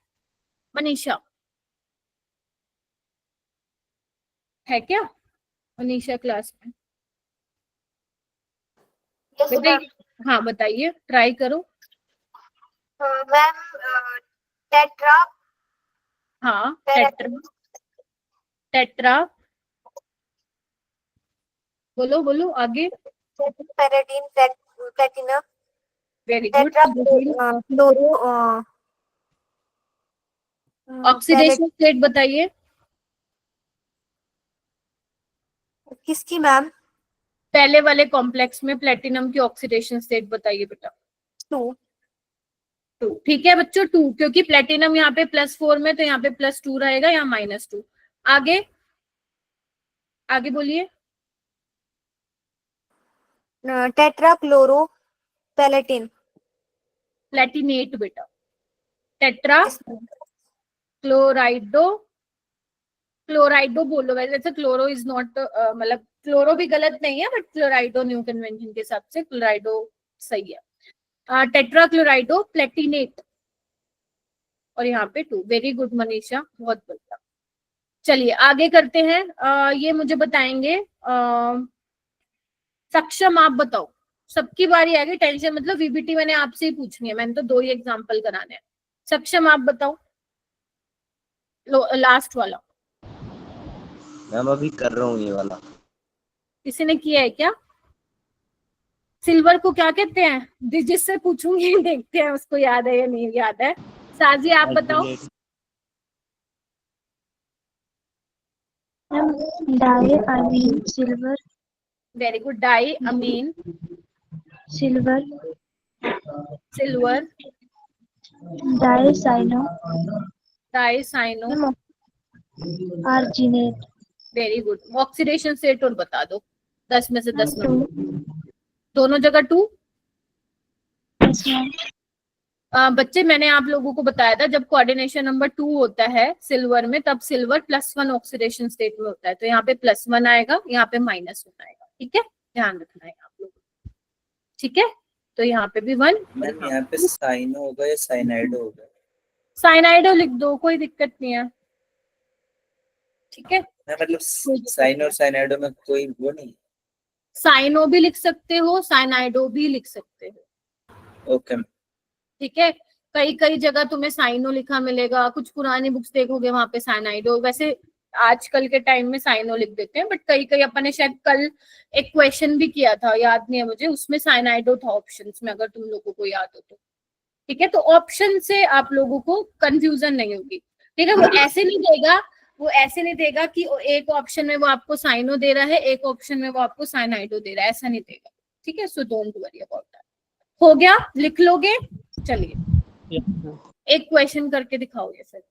मनीषा है क्या? मनीषा क्लास में बताइए। हाँ बताइए, ट्राई करो। मैम टेट्रा हाँ टेट्रा, टेट्रा, बोलो बोलो आगे। पैराडीन प्लेटिनम वेरी गुड। टेट्रा फ्लोरो ऑक्सीडेशन स्टेट बताइए। किसकी मैम? पहले वाले कॉम्प्लेक्स में प्लेटिनम की ऑक्सीडेशन स्टेट बताइए बेटा। 2। ठीक है बच्चों, 2, क्योंकि प्लेटिनम यहाँ पे +4 में, तो यहाँ पे +2 रहेगा, यहाँ -2। आगे आगे बोलिए। Tetra chloro palatine. प्लेटिनेट बेटा, टेट्रा क्लोराइडो, क्लोराइडो बोलो। वैसे क्लोरो इज नॉट, मतलब क्लोरो भी गलत नहीं है, बट क्लोराइडो न्यू कन्वेंशन के हिसाब से क्लोराइडो सही है। टेट्रा क्लोराइडो प्लेटिनेट, और यहाँ पे 2। वेरी गुड मनीषा, बहुत बढ़िया। चलिए आगे करते हैं। ये मुझे बताएंगे सक्षम, आप बताओ। सबकी बारी आएगी, टेंशन मतलब, वीबीटी मैंने आपसे ही पूछनी है, मैंने तो 2 ही एग्जाम्पल कराने हैं। सक्षम आप बताओ, लास्ट वाला। मैम अभी कर रहा हूँ ये वाला। किसी ने किया है क्या? सिल्वर को क्या कहते हैं? जिससे पूछूंगी देखते हैं उसको याद है या नहीं याद है। साजी आप बताओ। Di amine silver, very good, di amine silver, silver, di cyano, di cyano, argentate. Very good. Oxidation state और बता दो, 10 में से 10 नंबर। दोनों जगह 2। बच्चे मैंने आप लोगों को बताया था, जब कोऑर्डिनेशन नंबर 2 होता है सिल्वर में, तब सिल्वर +1 ऑक्सीडेशन स्टेट में होता है, तो यहाँ पे +1 आएगा, यहाँ पे -1 आएगा। ठीक है, ध्यान रखना है आप लोग। ठीक है, तो यहाँ पे भी 1। मैम यहाँ पे साइनो होगा या साइनाइडो होगा? साइनाइडो लिख दो, कोई दिक्कत नहीं है। ठीक है, मतलब साइनो और साइनाइडो में कोई वो नहीं? साइनो भी लिख सकते हो, साइनाइडो भी लिख सकते हो। ओके। ठीक है, कई कई जगह तुम्हें साइनो लिखा मिलेगा, कुछ पुरानी बुक्स देखोगे वहां पे साइनाइडो। वैसे आजकल के टाइम में साइनो लिख देते हैं, बट कई कई अपन ने शायद कल एक क्वेश्चन भी किया था, याद नहीं है मुझे, उसमें साइनाइडो था ऑप्शंस में, अगर तुम लोगों को याद हो तो। ठीक है, तो ऑप्शन से आप लोगों को कंफ्यूजन नहीं होगी। ठीक है, वो ऐसे नहीं देगा, वो ऐसे नहीं देगा कि एक ऑप्शन में वो आपको साइनो दे रहा है, एक ऑप्शन में वो आपको साइनाइडो दे रहा है, ऐसा नहीं देगा। ठीक है, so don't worry about that. हो गया, लिख लोगे? चलिए एक क्वेश्चन करके दिखाओगे फिर,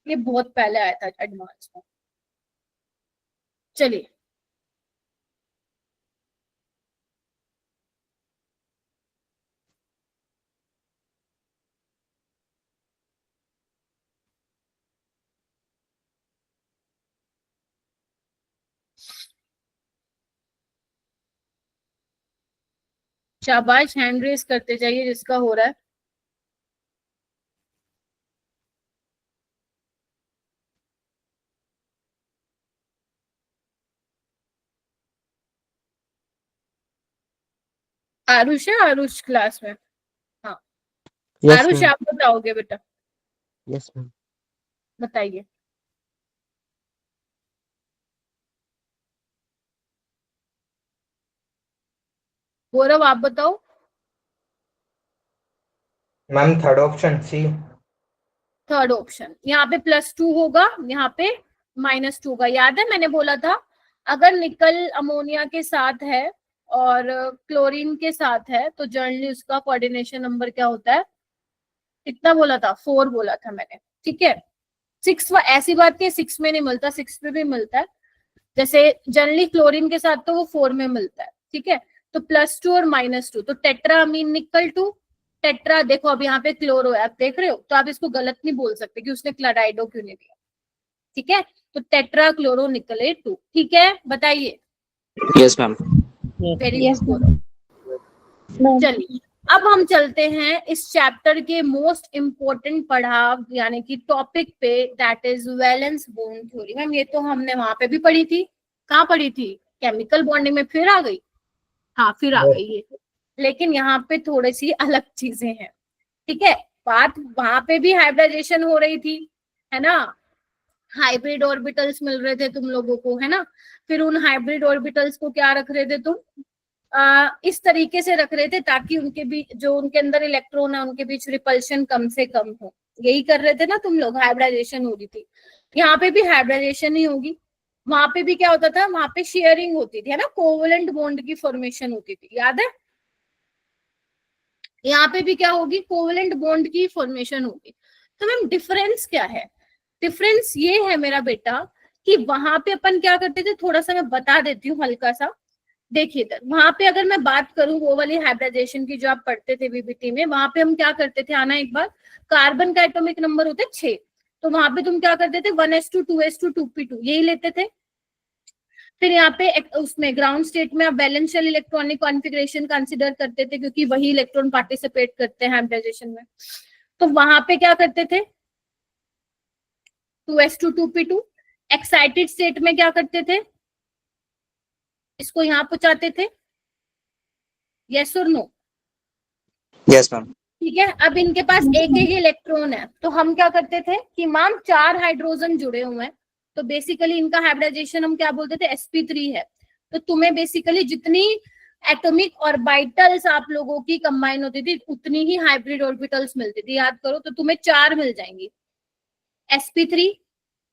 ये बहुत पहले आया था एडवांस में। चलिए शाबाश, हैंड रेस करते जाइए जिसका हो रहा है। आरुष है, आरुष क्लास में? हाँ आरुष, आप बताओगे बेटा? Yes ma'am. बताइए। गौरव आप बताओ। Ma'am third option C. Third option, यहाँ पे +2 होगा, यहाँ पे -2 होगा। याद है मैंने बोला था, अगर निकल अमोनिया के साथ है और क्लोरीन के साथ है, तो जनरली उसका कोऑर्डिनेशन नंबर क्या होता है? कितना बोला था? 4 बोला था मैंने, ठीक है। 6 ऐसी बात कि 6 में नहीं मिलता, 6 में भी मिलता है। जैसे जनरली क्लोरीन के साथ तो वो 4 में मिलता है, ठीक है। तो +2 और -2, तो टेट्रामीन निकल 2 टेट्रा। देखो अब यहाँ पे क्लोरो है, आप देख रहे हो, तो आप इसको गलत नहीं बोल सकते कि उसने क्लोराइडो क्यों नहीं दिया, ठीक है। तो टेट्रा क्लोरो निकले 2, ठीक है। बताइए। Yes ma'am. Very Yes, good. Ma'am. चलिए अब हम चलते हैं इस चैप्टर के मोस्ट इंपोर्टेंट पढ़ाव यानी कि टॉपिक पे, that is valence bond theory. Ma'am ये तो हमने वहां पे भी पढ़ी थी। कहाँ पढ़ी थी? केमिकल बॉन्डिंग में फिर आ गई। हाँ फिर आ गई ये, लेकिन यहाँ पे थोड़ी सी अलग चीजें हैं, ठीक है। बात वहां पे भी हाइब्रिडाइजेशन हो रही थी, है ना, हाइब्रिड ऑर्बिटल्स मिल रहे थे तुम लोगों को, है ना। फिर उन हाइब्रिड ऑर्बिटल्स को क्या रख रहे थे तुम? इस तरीके से रख रहे थे ताकि उनके बीच जो उनके अंदर इलेक्ट्रॉन है उनके बीच रिपल्शन कम से कम हो। यही कर रहे थे ना तुम लोग, हाइब्रिडाइजेशन हो रही थी। यहाँ पे भी हाइब्रिडाइजेशन ही होगी। वहां पे भी क्या होता था? वहां पे शेयरिंग होती थी, है ना, कोवलेंट बॉन्ड की फॉर्मेशन होती थी, याद है। यहाँ पे भी क्या होगी? कोवलेंट बॉन्ड की फॉर्मेशन होगी। तो मैम डिफरेंस क्या है? डिफरेंस ये है मेरा बेटा कि वहां पे अपन क्या करते थे, थोड़ा सा मैं बता देती हूँ हल्का सा। देखिए इधर, वहां पे अगर मैं बात करूं वो वाली हाइब्रिडाइजेशन की जो आप पढ़ते थे वीबीटी में, वहां पे हम क्या करते थे, आना एक बार, कार्बन का एटॉमिक नंबर होते 6, तो वहां पे तुम क्या करते थे? 1s2 2s2 2p2 यही लेते थे। फिर यहाँ पे उसमें ग्राउंड स्टेट में आप वैलेंशियल इलेक्ट्रॉनिक कॉन्फ़िगरेशन कंसीडर करते थे क्योंकि वही इलेक्ट्रॉन पार्टिसिपेट करते हैं हाइब्रिडाइजेशन में। तो वहां पे क्या करते थे? 2s2 2p2। एक्साइटेड स्टेट में क्या करते थे? इसको यहाँ पहुंचाते थे। यस और नो? Yes ma'am. ठीक है। अब इनके पास एक एक इलेक्ट्रॉन है, तो हम क्या करते थे कि मैम 4 हाइड्रोजन जुड़े हुए हैं, तो बेसिकली इनका हाइब्रिडाइजेशन हम क्या बोलते थे? sp3 है। तो तुम्हें बेसिकली जितनी एटॉमिक ऑर्बिटल्स आप लोगों की कंबाइन होती थी उतनी ही हाइब्रिड ऑर्बिटल्स मिलती थी, याद करो। तो तुम्हें 4 मिल जाएंगी, sp3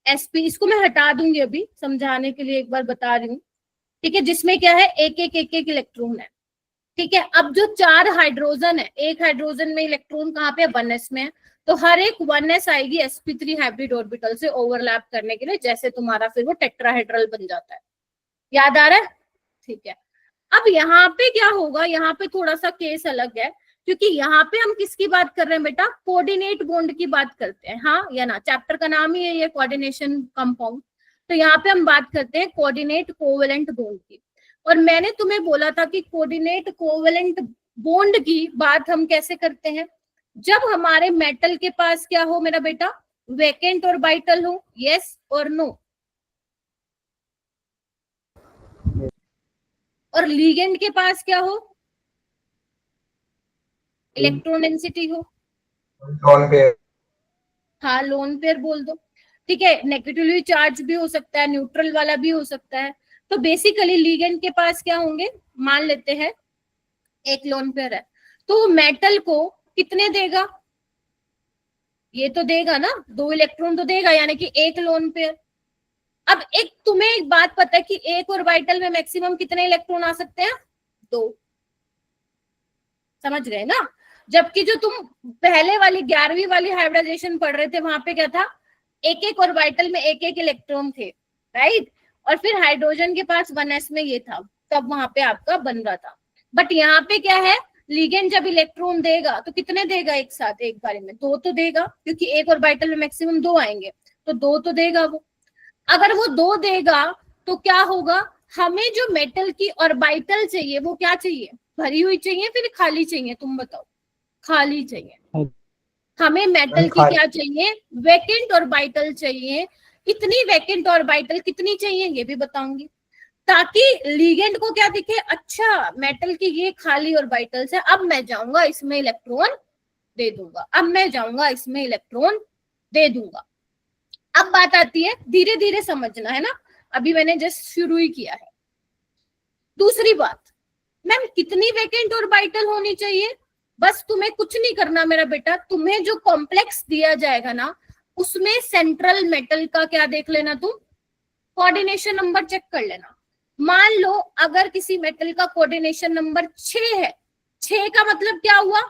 sp, इसको मैं हटा दूंगी अभी समझाने के लिए, एक बार बता रही हूँ, ठीक है। जिसमें क्या है? एक एक इलेक्ट्रॉन है, ठीक है। अब जो 4 हाइड्रोजन है, एक हाइड्रोजन में इलेक्ट्रॉन कहाँ पे? 1s में है, तो हर एक 1s आएगी sp3 हाइब्रिड ऑर्बिटल से ओवरलैप करने के लिए, जैसे तुम्हारा फिर वो टेट्राहेड्रल बन जाता है। याद आ रहा है? ठीक है। अब यहाँ पे क्या होगा? यहाँ पे थोड़ा सा केस अलग है क्योंकि यहाँ पे हम किसकी बात कर रहे हैं बेटा? कोऑर्डिनेट बॉन्ड की बात करते हैं, हाँ या ना। चैप्टर का नाम ही है ये, कोऑर्डिनेशन कंपाउंड। तो यहाँ पे हम बात करते हैं कोऑर्डिनेट कोवेलेंट बॉन्ड की। और मैंने तुम्हें बोला था कि कोऑर्डिनेट कोवेलेंट बॉन्ड की बात हम कैसे करते हैं? जब हमारे मेटल के पास क्या हो मेरा बेटा? वैकेंट ऑर्बिटल हो। यस और नो? और लिगेंड के पास क्या हो? इलेक्ट्रॉन डेंसिटी हो। Lone pair. हाँ लोन पेयर बोल दो, ठीक है। नेगेटिवली चार्ज भी हो सकता है, न्यूट्रल वाला भी हो सकता है। तो बेसिकली लिगेंड के पास क्या होंगे? मान लेते हैं एक लोन पेयर है, तो मेटल को कितने देगा? ये तो देगा ना, 2 इलेक्ट्रॉन तो देगा, यानी कि एक लोन पेयर। अब एक तुम्हें एक बात पता है कि एक ऑर्बिटल में मैक्सिमम कितने इलेक्ट्रॉन आ सकते हैं? 2। समझ गए ना? जबकि जो तुम पहले वाली 11वीं वाली हाइब्रिडाइजेशन पढ़ रहे थे वहां पे क्या था? एक एक ऑर्बिटल में एक एक इलेक्ट्रॉन थे, राइट। और फिर हाइड्रोजन के पास 1s में ये था, तब वहां पे आपका बन रहा था। बट यहाँ पे क्या है? लिगेंड जब इलेक्ट्रॉन देगा तो कितने देगा एक साथ एक बार में? 2 तो देगा, क्योंकि एक ऑर्बिटल में मैक्सिमम 2 आएंगे, तो 2 तो देगा वो। अगर वो 2 देगा तो क्या होगा? हमें जो मेटल की ऑर्बिटल चाहिए वो क्या चाहिए? भरी हुई चाहिए फिर खाली चाहिए? तुम बताओ। खाली चाहिए। हमें मेटल की क्या चाहिए? वैकेंट ऑर्बिटल चाहिए। इतनी वैकेंट ऑर्बिटल कितनी चाहिए ये भी बताऊंगी, ताकि लिगेंड को क्या दिखे? अच्छा मेटल की ये खाली ऑर्बिटल्स है, अब मैं जाऊंगा इसमें इलेक्ट्रॉन दे दूंगा, अब मैं जाऊंगा इसमें इलेक्ट्रॉन दे दूंगा। अब बात आती है, धीरे धीरे समझना है ना, अभी मैंने जस्ट शुरू ही किया है। दूसरी बात, मैम कितनी वैकेंट ऑर्बिटल होनी चाहिए? बस तुम्हें कुछ नहीं करना मेरा बेटा, तुम्हें जो कॉम्प्लेक्स दिया जाएगा ना उसमें सेंट्रल मेटल का क्या देख लेना, तुम कोऑर्डिनेशन नंबर चेक कर लेना। मान लो अगर किसी मेटल का कोऑर्डिनेशन नंबर 6 है, 6 का मतलब क्या हुआ,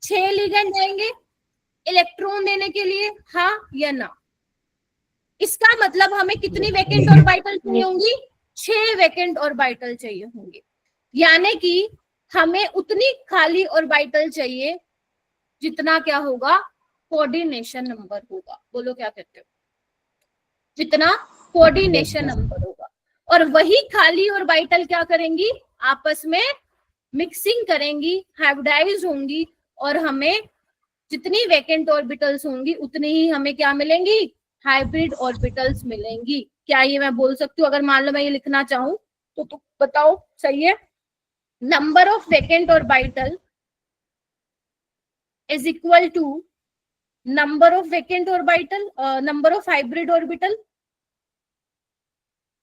6 लिगेंड जाएंगे इलेक्ट्रॉन देने के लिए, हाँ या ना। इसका मतलब हमें कितनी वैकेंट ऑर्बिटल चाहिए होंगी, 6 वैकेंट ऑर्बिटल चाहिए होंगे, यानी कि हमें उतनी खाली ऑर्बिटल चाहिए जितना क्या होगा, कोऑर्डिनेशन नंबर होगा। बोलो क्या कहते हो, जितना कोऑर्डिनेशन नंबर होगा। और वही खाली ऑर्बिटल क्या करेंगी, आपस में मिक्सिंग करेंगी, हाइब्रिडाइज होंगी, और हमें जितनी वैकेंट ऑर्बिटल्स होंगी उतनी ही हमें क्या मिलेंगी, हाइब्रिड ऑर्बिटल्स मिलेंगी। क्या ये मैं बोल सकती हूँ, अगर मान लो मैं ये लिखना चाहूँ तो बताओ सही है। Number of vacant orbital is equal to number of vacant orbital, number of hybrid orbital,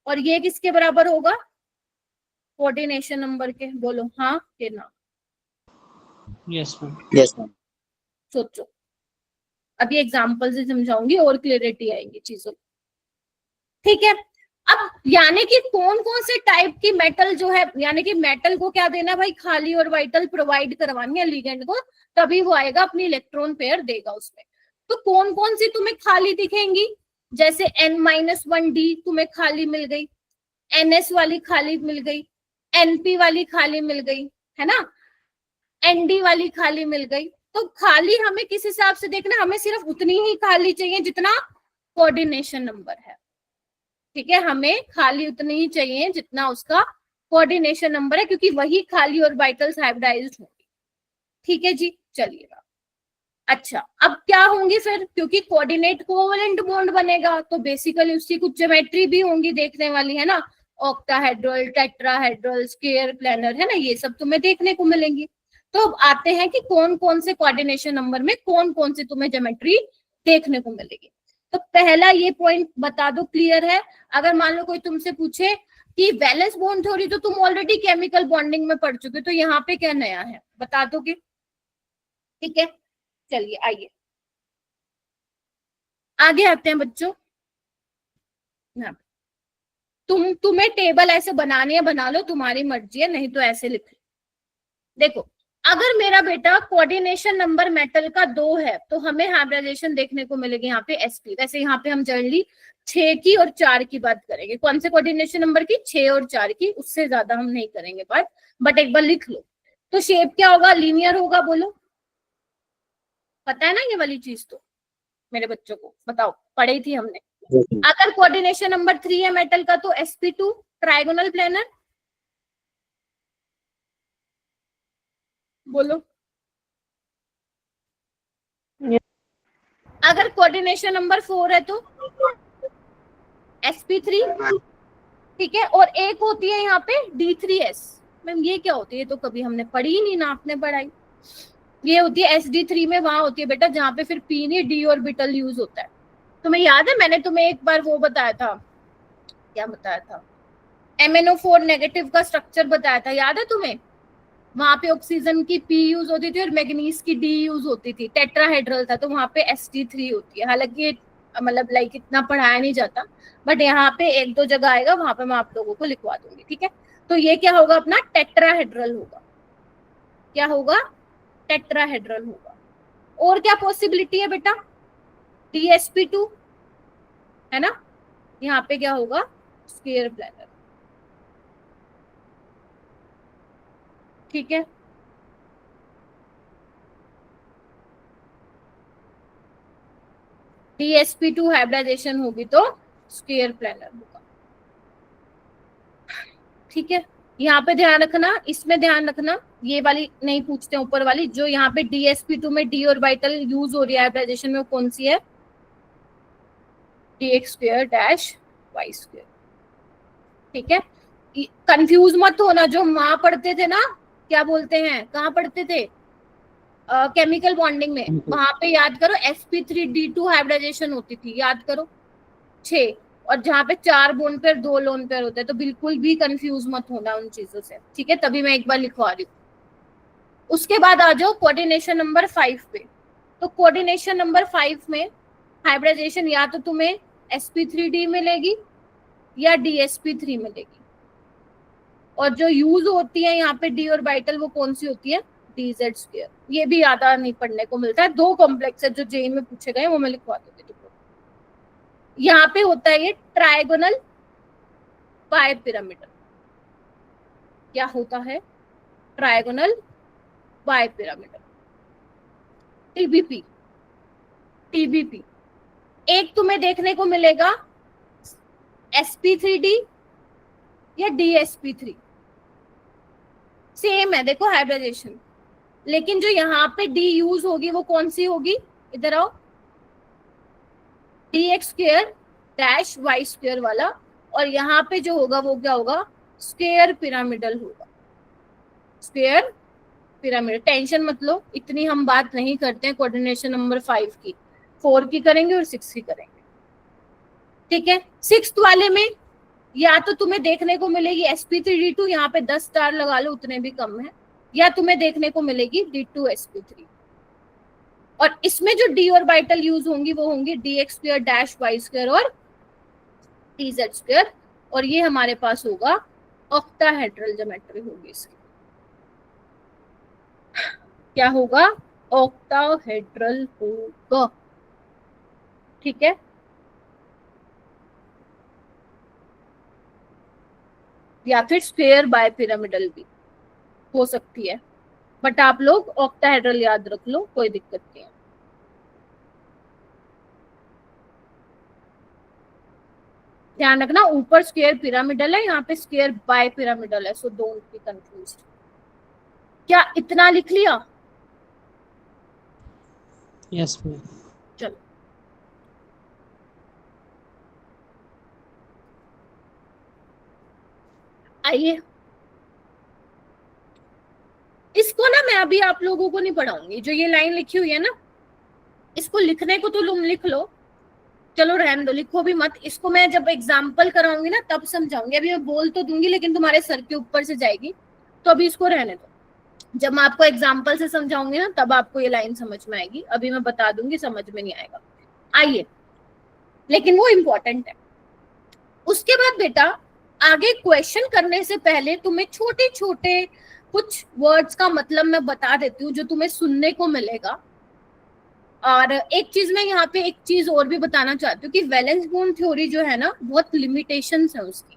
और ये किसके बराबर होगा, कोऑर्डिनेशन नंबर के। बोलो हाँ के ना। Yes ma'am. सोचो, अभी एग्जांपल से समझाऊंगी और क्लियरिटी आएगी चीजों, ठीक है। अब यानी कि कौन कौन से टाइप की मेटल जो है, यानी कि मेटल को क्या देना भाई, खाली ऑर्बिटल प्रोवाइड करवानी है लिगेंड को, तभी वो आएगा अपनी इलेक्ट्रॉन पेयर देगा उसमें। तो कौन कौन सी तुम्हें खाली दिखेंगी, जैसे N-1D तुम्हें खाली मिल गई, NS वाली खाली मिल गई, NP वाली खाली मिल गई, है ना, ND वाली खाली मिल गई। तो खाली हमें किस हिसाब से देखना, हमें सिर्फ उतनी ही खाली चाहिए जितना कोऑर्डिनेशन नंबर है, ठीक है। हमें खाली उतनी ही चाहिए जितना उसका कोऑर्डिनेशन नंबर है, क्योंकि वही खाली ऑर्बिटल्स हाइब्रिडाइज्ड होंगी, ठीक है जी। चलिएगा, अच्छा अब क्या होंगी फिर, क्योंकि कोऑर्डिनेट कोवेलेंट बॉन्ड बनेगा तो बेसिकली उसकी कुछ ज्योमेट्री भी होंगी देखने वाली, है ना, ऑक्टाहेड्रल, टेट्राहेड्रल, स्क्वायर, प्लेनर, है ना, ये सब तुम्हें देखने को मिलेंगी। तो अब आते हैं कि कौन कौन से कोऑर्डिनेशन नंबर में कौन कौन से तुम्हें ज्योमेट्री देखने को मिलेगी। तो पहला ये पॉइंट बता दो, क्लियर है। अगर मान लो कोई तुमसे पूछे कि वैलेंस बॉन्ड थ्योरी, तो तुम ऑलरेडी केमिकल बॉन्डिंग में पढ़ चुके, तो यहाँ पे क्या नया है बता दोगे, ठीक है। चलिए आइए आगे आते हैं बच्चों। तुम्हें टेबल ऐसे बनानी है बना लो, तुम्हारी मर्जी है, नहीं तो ऐसे लिख लो। देखो, अगर मेरा बेटा कोऑर्डिनेशन नंबर मेटल का 2 है तो हमें हाइब्रिडाइजेशन देखने को मिलेगी यहाँ पे sp। वैसे यहाँ पे हम जनरली 6 की और 4 की बात करेंगे। कौन से कोऑर्डिनेशन नंबर की, 6 और 4 की, उससे ज्यादा हम नहीं करेंगे बात, बट एक बार लिख लो। तो शेप क्या होगा, लीनियर होगा। बोलो, पता है ना ये वाली चीज, तो मेरे बच्चों को बताओ, पढ़ी थी हमने। अगर कोऑर्डिनेशन नंबर 3 है मेटल का तो sp2 ट्रायगोनल प्लेनर। बोलो, अगर कोऑर्डिनेशन नंबर 4 है तो sp3, ठीक है। और एक होती है यहाँ पे d3s। मैम ये क्या होती है, तो कभी हमने पढ़ी ही नहीं ना, आपने पढ़ाई। ये होती है sd3 में, वहां होती है बेटा जहाँ पे फिर p नहीं d ऑर्बिटल यूज होता है। तुम्हें याद है, मैंने तुम्हें एक बार वो बताया था, क्या बताया था, MnO4 नेगेटिव का स्ट्रक्चर बताया था, याद है तुम्हें। वहां पे ऑक्सीजन की P यूज होती थी और मैग्नीज की D यूज होती थी, टेट्राहेड्रल था, तो वहां पे sd3 होती है। हालांकि मतलब लाइक इतना पढ़ाया नहीं जाता, बट यहाँ पे एक दो जगह आएगा, वहां पे मैं आप लोगों को लिखवा दूंगी, ठीक है। तो ये क्या होगा, अपना टेट्राहेड्रल होगा। क्या होगा, टेट्राहेड्रल होगा। और क्या पॉसिबिलिटी है बेटा, dsp2, है ना, यहाँ पे क्या होगा, स्क्वायर प्लेनर, ठीक है। dsp2 हाइब्रिडाइजेशन होगी तो स्क्वायर प्लेनर होगा, ठीक है। यहाँ पे ध्यान रखना, इसमें ध्यान रखना, ये वाली नहीं पूछते ऊपर वाली, जो यहाँ पे dsp2 में d ऑर्बिटल यूज हो रही है हाइब्रिडाइजेशन में, वो कौन सी है, dx² - y², ठीक है। कंफ्यूज मत होना, जो हम वहां पढ़ते थे ना, क्या बोलते हैं, कहाँ पढ़ते थे, केमिकल बॉन्डिंग में, वहां पे याद करो sp3d2 हाइब्रिडाइजेशन होती थी, याद करो 6, और जहाँ पे 4 बोन पेयर 2 लोन पेयर होते हैं। तो बिल्कुल भी कंफ्यूज मत होना उन चीजों से, ठीक है, तभी मैं एक बार लिखवा रही हूँ। उसके बाद आ जाओ कोऑर्डिनेशन नंबर 5 पे। तो कोऑर्डिनेशन नंबर 5 में हाइब्रिडाइजेशन या तो तुम्हें sp3d मिलेगी या dsp3 मिलेगी, और जो यूज होती है यहाँ पे डी ऑर्बिटल वो कौन सी होती है, dz स्क्वायर। ये भी ज्यादा नहीं पढ़ने को मिलता है, 2 कॉम्प्लेक्स है जो जेईई में पूछे गए वो मैं लिखवा दूंगी तुमको। यहाँ पे होता है ये ट्रायगोनल बायपिरामिडल। क्या होता है, ट्रायगोनल बायपिरामिडल, टीबीपी। टीबीपी एक तुम्हें देखने को मिलेगा sp3d या dsp3, सेम है देखो हाइब्रिडाइजेशन, लेकिन जो यहाँ पे डी यूज होगी वो कौन सी होगी, इधर आओ, dx square dash y square वाला, और यहाँ पे जो होगा वो क्या होगा, स्क्वायर पिरामिडल होगा, स्क्वायर पिरामिड। टेंशन मत लो, इतनी हम बात नहीं करते हैं कोऑर्डिनेशन नंबर 5 की, 4 की करेंगे और 6 की करेंगे, ठीक है। 6th वाले में या तो तुम्हें देखने को मिलेगी sp3d2, यहाँ पे 10 स्टार लगा लो उतने भी कम है, या तुम्हें देखने को मिलेगी d2sp3। और इसमें जो डी ऑर्बिटल यूज होंगी वो होंगी dx square dash y square और dz स्क्वायर, और ये हमारे पास होगा ऑक्टाहेड्रल ज्योमेट्री होगी इसकी। क्या होगा, ऑक्टाहेड्रल होगा, ठीक है। या फिर स्क्वायर बाय पिरामिडल भी हो सकती है, बट आप लोग ऑक्टाहेड्रल याद रख लो, कोई दिक्कत नहीं है। ध्यान रखना ऊपर स्क्वायर पिरामिडल है, यहाँ पे स्क्वायर बाय पिरामिडल है, सो डोंट बी कंफ्यूज्ड। क्या इतना लिख लिया? Yes ma'am. चलो आइए, इसको ना मैं अभी आप लोगों को नहीं पढ़ाऊंगी, जो ये लाइन लिखी हुई है ना, इसको लिखने को तो तुम लिख लो, चलो रहने दो, लिखो भी मत इसको, मैं जब एग्जाम्पल कराऊंगी ना तब समझाऊंगी, अभी मैं बोल तो दूंगी लेकिन तुम्हारे सर के ऊपर से जाएगी, तो अभी इसको रहने दो, जब मैं आपको एग्जाम्पल से समझाऊंगी ना तब आपको ये लाइन समझ में आएगी, अभी मैं बता दूंगी समझ में नहीं आएगा। आइए, लेकिन वो इम्पोर्टेंट है। उसके बाद बेटा आगे क्वेश्चन करने से पहले तुम्हें छोटे छोटे कुछ वर्ड्स का मतलब मैं बता देती हूँ जो तुम्हें सुनने को मिलेगा। और एक चीज मैं यहाँ पे एक चीज और भी बताना चाहती हूँ कि वैलेंस बॉन्ड थ्योरी जो है ना, बहुत लिमिटेशंस है उसकी,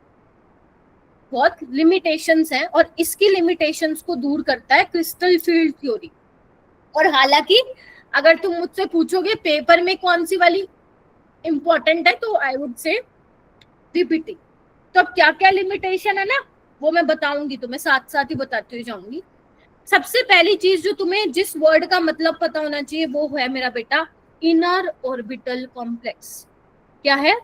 बहुत लिमिटेशंस हैं, और इसकी लिमिटेशंस को दूर करता है क्रिस्टल फील्ड थ्योरी। और हालांकि अगर तुम मुझसे पूछोगे पेपर में कौन सी वाली इंपॉर्टेंट है, तो आई वुड से पीपीटी। तो अब क्या क्या लिमिटेशन है ना वो मैं बताऊंगी, तो मैं साथ साथ ही बताती हुई जाऊंगी। सबसे पहली चीज जो तुम्हें जिस वर्ड का मतलब पता होना चाहिए वो है मेरा बेटा इनर ऑर्बिटल कॉम्प्लेक्स। क्या है?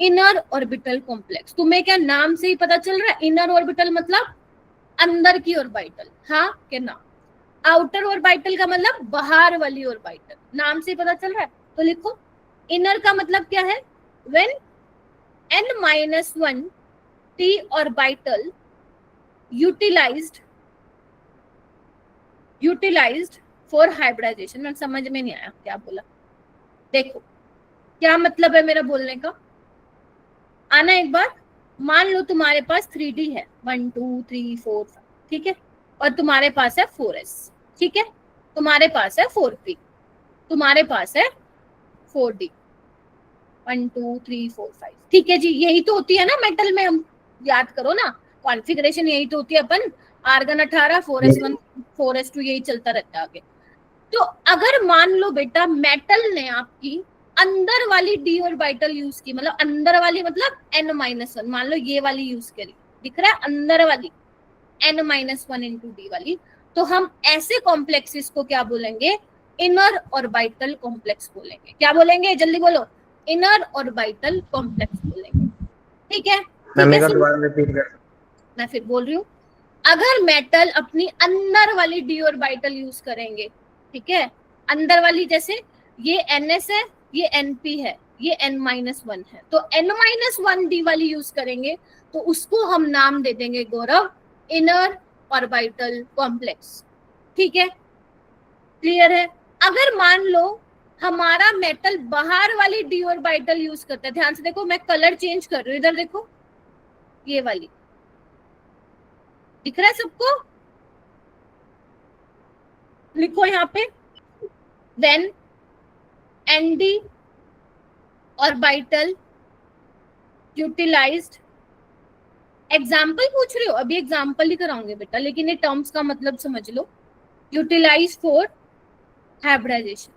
Inner orbital complex. तुम्हें क्या नाम से ही पता चल रहा है? इनर ऑर्बिटल मतलब अंदर की ऑर्बिटल, हाँ के ना। आउटर ऑर्बिटल का मतलब बाहर वाली ऑर्बिटल, नाम से ही पता चल रहा है, तो लिखो इनर का मतलब क्या है, when n-1 t orbital utilized for hybridization। मैं समझ में नहीं आया क्या बोला, देखो क्या मतलब है मेरा बोलने का, आना एक बार। मान लो तुम्हारे पास 3D है, 1 2 3 4 ठीक है, और तुम्हारे पास है 4s, ठीक है, तुम्हारे पास है 4p, तुम्हारे पास है 4d, 1 2 3 4 5, ठीक है जी। यही तो होती है ना मेटल में, हम याद करो ना कॉन्फ़िगरेशन, यही तो होती है। अपन आर्गन 18 4s1 4s2 यही चलता रहता है आगे। तो अगर मान लो बेटा मेटल ने आपकी अंदर वाली डी ऑर्बिटल यूज की, मतलब अंदर वाली मतलब n-1, मान लो ये वाली यूज करी, दिख रहा है अंदर वाली n-1 इंटू डी वाली, तो हम ऐसे कॉम्प्लेक्सेस को क्या बोलेंगे? इनर ऑर्बिटल कॉम्प्लेक्स बोलेंगे। क्या बोलेंगे? जल्दी बोलो, इनर ऑर्बिटल कॉम्प्लेक्स बोलेंगे, ठीक है। मैं फिर बोल रही हूँ, अगर मेटल अपनी अंदर वाली डी ऑर्बिटल यूज करेंगे, ठीक है, अंदर वाली, जैसे ये ns है, ये np है, ये n-1 है, तो n-1 डी वाली यूज करेंगे तो उसको हम नाम दे देंगे गौरव इनर ऑर्बिटल कॉम्प्लेक्स, ठीक है, क्लियर है। अगर मान लो हमारा मेटल बाहर वाली डी ऑर्बिटल यूज करता है, ध्यान से देखो मैं कलर चेंज कर रही हूँ, इधर देखो ये वाली, दिख रहा है सबको? लिखो यहाँ पे when ND orbital utilized. Example पूछ रहे हो? अभी एग्जाम्पल ही कराऊंगे बेटा, लेकिन ये टर्म्स का मतलब समझ लो। यूटिलाइज फॉर हाइब्रिडाइजेशन,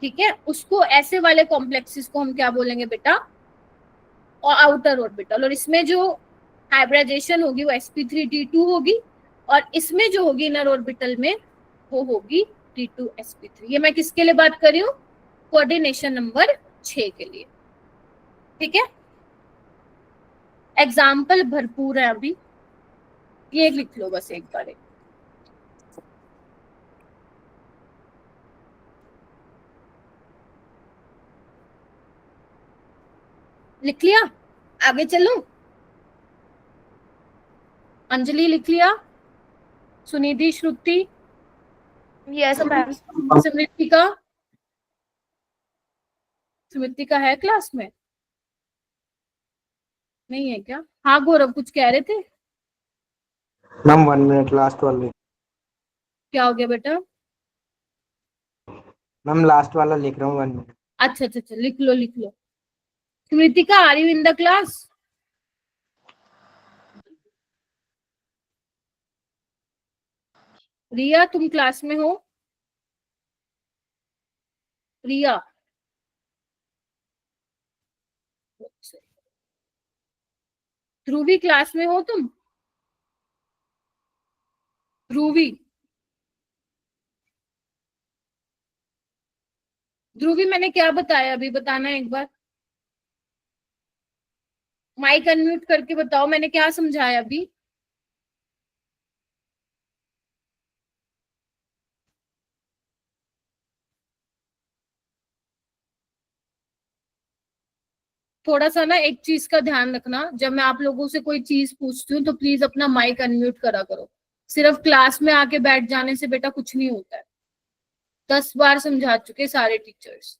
ठीक है। उसको ऐसे वाले कॉम्प्लेक्सेस को हम क्या बोलेंगे बेटा? और आउटर ऑर्बिटल। और इसमें जो हाइब्रिडाइजेशन होगी वो sp3d2 होगी, और इसमें जो होगी इनर ऑर्बिटल में वो होगी d2sp3। ये मैं किसके लिए बात कर रही हूँ? कोऑर्डिनेशन नंबर 6 के लिए, ठीक है। एग्जाम्पल भरपूर है अभी, ये लिख लो बस एक बार। लिख लिया? आगे चलो। अंजलि लिख लिया? सुनिधि, श्रुति, यस मैम। स्मृतिका, स्मृतिका है क्लास में? नहीं है क्या? हाँ गौरव कुछ कह रहे थे? मैम 1 मिनट, लास्ट वाला। क्या हो गया बेटा? मैम लास्ट वाला लिख रहा हूँ 1 मिनट। अच्छा अच्छा अच्छा, लिख लो लिख लो। Smritika, are you in the class? Riya, तुम क्लास में हो? रिया, ध्रुवी क्लास में हो तुम? ध्रुवी, ध्रुवी मैंने क्या बताया अभी, बताना एक बार। माइक अनम्यूट करके बताओ मैंने क्या समझाया अभी। थोड़ा सा ना एक चीज का ध्यान रखना, जब मैं आप लोगों से कोई चीज पूछती हूँ तो प्लीज अपना माइक अनम्यूट करा करो। सिर्फ क्लास में आके बैठ जाने से बेटा कुछ नहीं होता है, 10 बार समझा चुके सारे टीचर्स।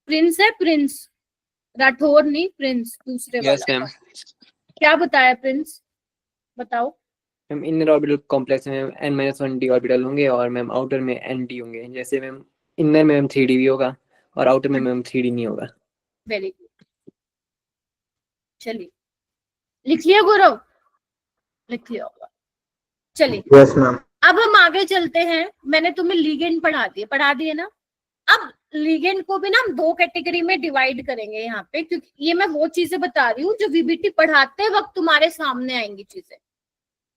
प्रिंस है, प्रिंस, राठौर नहीं, प्रिंस दूसरे वाला। मैम। क्या बताया प्रिंस? बताओ। मैम इनर ऑर्बिटल कॉम्प्लेक्स में n-1d ऑर्बिटल होंगे और मैम आउटर में nd होंगे। जैसे मैम इनर में मैम 3d भी होगा और आउटर में मैम 3d नहीं होगा। वेरी गुड, चलिए लिख लिया गौरव? लिख लिया होगा। चलिए यस मैम। अब हम आगे चलते हैं। मैंने तुम्हें लिगेंड पढ़ा दिए ना। अब लिगेंड को भी ना हम 2 कैटेगरी में डिवाइड करेंगे यहाँ पे, क्योंकि ये मैं वो चीजें बता रही हूँ जो वीबीटी पढ़ाते वक्त तुम्हारे सामने आएंगी चीजें।